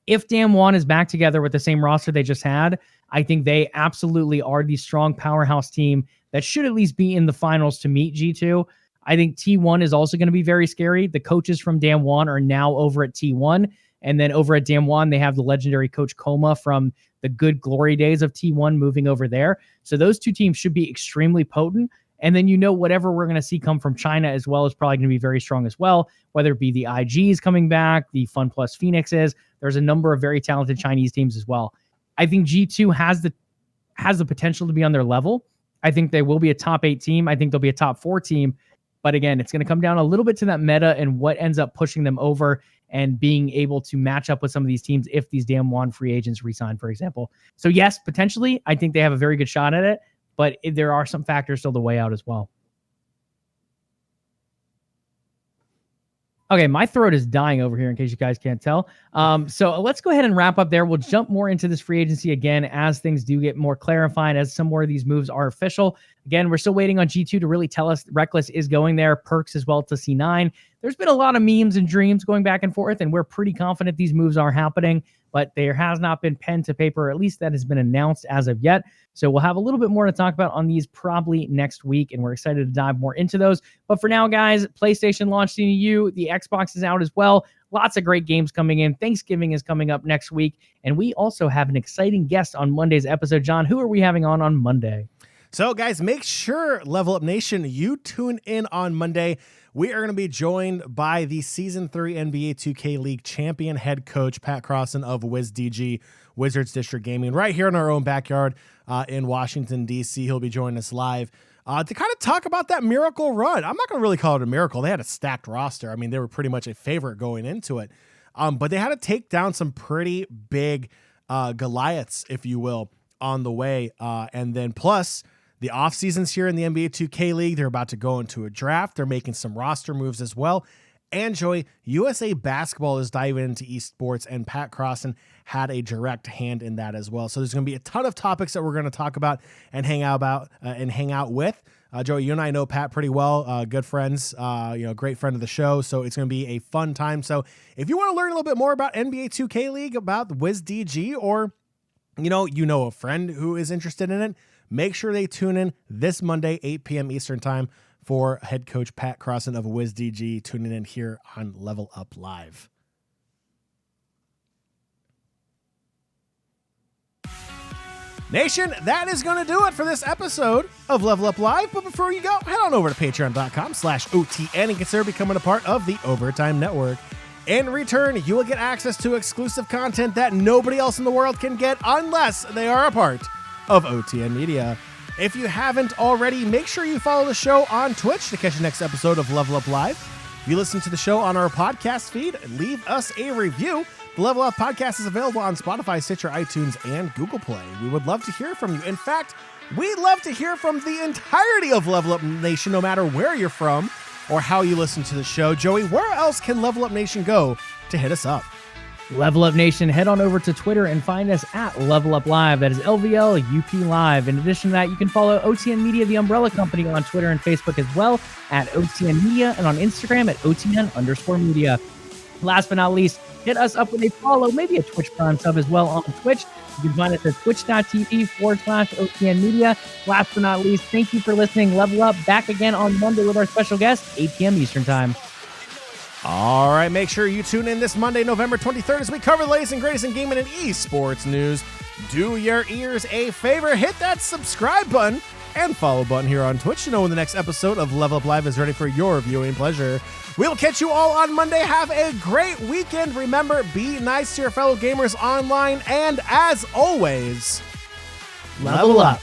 If Damwon is back together with the same roster they just had, I think they absolutely are the strong powerhouse team that should at least be in the finals to meet G2. I think T1 is also going to be very scary. The coaches from Damwon are now over at T1. And then over at Damwon, they have the legendary coach Koma from the good glory days of T1 moving over there. So those two teams should be extremely potent. And then, whatever we're going to see come from China as well is probably going to be very strong as well, whether it be the IGs coming back, the Fun Plus Phoenixes. There's a number of very talented Chinese teams as well. I think G2 has the potential to be on their level. I think they will be a top 8 team. I think they'll be a top 4 team. But again, it's going to come down a little bit to that meta and what ends up pushing them over and being able to match up with some of these teams if these Damwon free agents resign, for example. So yes, potentially, I think they have a very good shot at it. But there are some factors still to weigh out as well. Okay, my throat is dying over here in case you guys can't tell. So let's go ahead and wrap up there. We'll jump more into this free agency again as things do get more clarified, as some more of these moves are official. Again, we're still waiting on G2 to really tell us Reckless is going there, Perks as well to C9. There's been a lot of memes and dreams going back and forth, and we're pretty confident these moves are happening, but there has not been pen to paper, or at least that has been announced as of yet. So we'll have a little bit more to talk about on these probably next week, and we're excited to dive more into those. But for now, guys, PlayStation launched in EU. The Xbox is out as well. Lots of great games coming in. Thanksgiving is coming up next week, and we also have an exciting guest on Monday's episode. John, who are we having on Monday? So, guys, make sure, LvLUp Nation, you tune in on Monday. We are going to be joined by the Season 3 NBA 2K League champion head coach, Pat Crossan of WizDG, Wizards District Gaming, right here in our own backyard in Washington, D.C. He'll be joining us live to kind of talk about that miracle run. I'm not going to really call it a miracle. They had a stacked roster. I mean, they were pretty much a favorite going into it. But they had to take down some pretty big Goliaths, if you will, on the way. And then plus, the off seasons here in the NBA 2K League, they're about to go into a draft. They're making some roster moves as well. And Joey, USA Basketball is diving into esports, and Pat Crossan had a direct hand in that as well. So there's going to be a ton of topics that we're going to talk about and hang out with. Joey, you and I know Pat pretty well, good friends, great friend of the show. So it's going to be a fun time. So if you want to learn a little bit more about NBA 2K League, about WizDG, or a friend who is interested in it, make sure they tune in this Monday, 8 p.m. Eastern time, for head coach Pat Crossan of WizDG tuning in here on LvLUp Live. Nation, that is going to do it for this episode of LvLUp Live. But before you go, head on over to patreon.com/OTN and consider becoming a part of the Overtime Network. In return, you will get access to exclusive content that nobody else in the world can get unless they are a part of OTN Media. If you haven't already, make sure you follow the show on Twitch to catch the next episode of LvLUp Live. If you listen to the show on our podcast feed, leave us a review. The LvLUp Podcast is available on Spotify, Stitcher, iTunes, and Google Play. We would love to hear from you. In fact, we'd love to hear from the entirety of LvLUp Nation, no matter where you're from or how you listen to the show. Joey, where else can LvLUp Nation go to hit us up? LvLUp Nation, head on over to Twitter and find us at LvLUp Live. That is LvLUp Live. In addition to that, you can follow OTN Media, the umbrella company, on Twitter and Facebook as well, at OTN Media, and on Instagram at OTN_media. Last but not least, hit us up with a follow, maybe a Twitch Prime sub as well on Twitch. You can find us at twitch.tv/OTN Media. Last but not least, thank you for listening. LvLUp back again on Monday with our special guest, 8 p.m. Eastern Time. All right, make sure you tune in this Monday, November 23rd, as we cover the latest and greatest in gaming and esports news. Do your ears a favor, hit that subscribe button and follow button here on Twitch to know when the next episode of LvLUp Live is ready for your viewing pleasure. We'll catch you all on Monday. Have a great weekend. Remember, be nice to your fellow gamers online, and as always, LvLUp.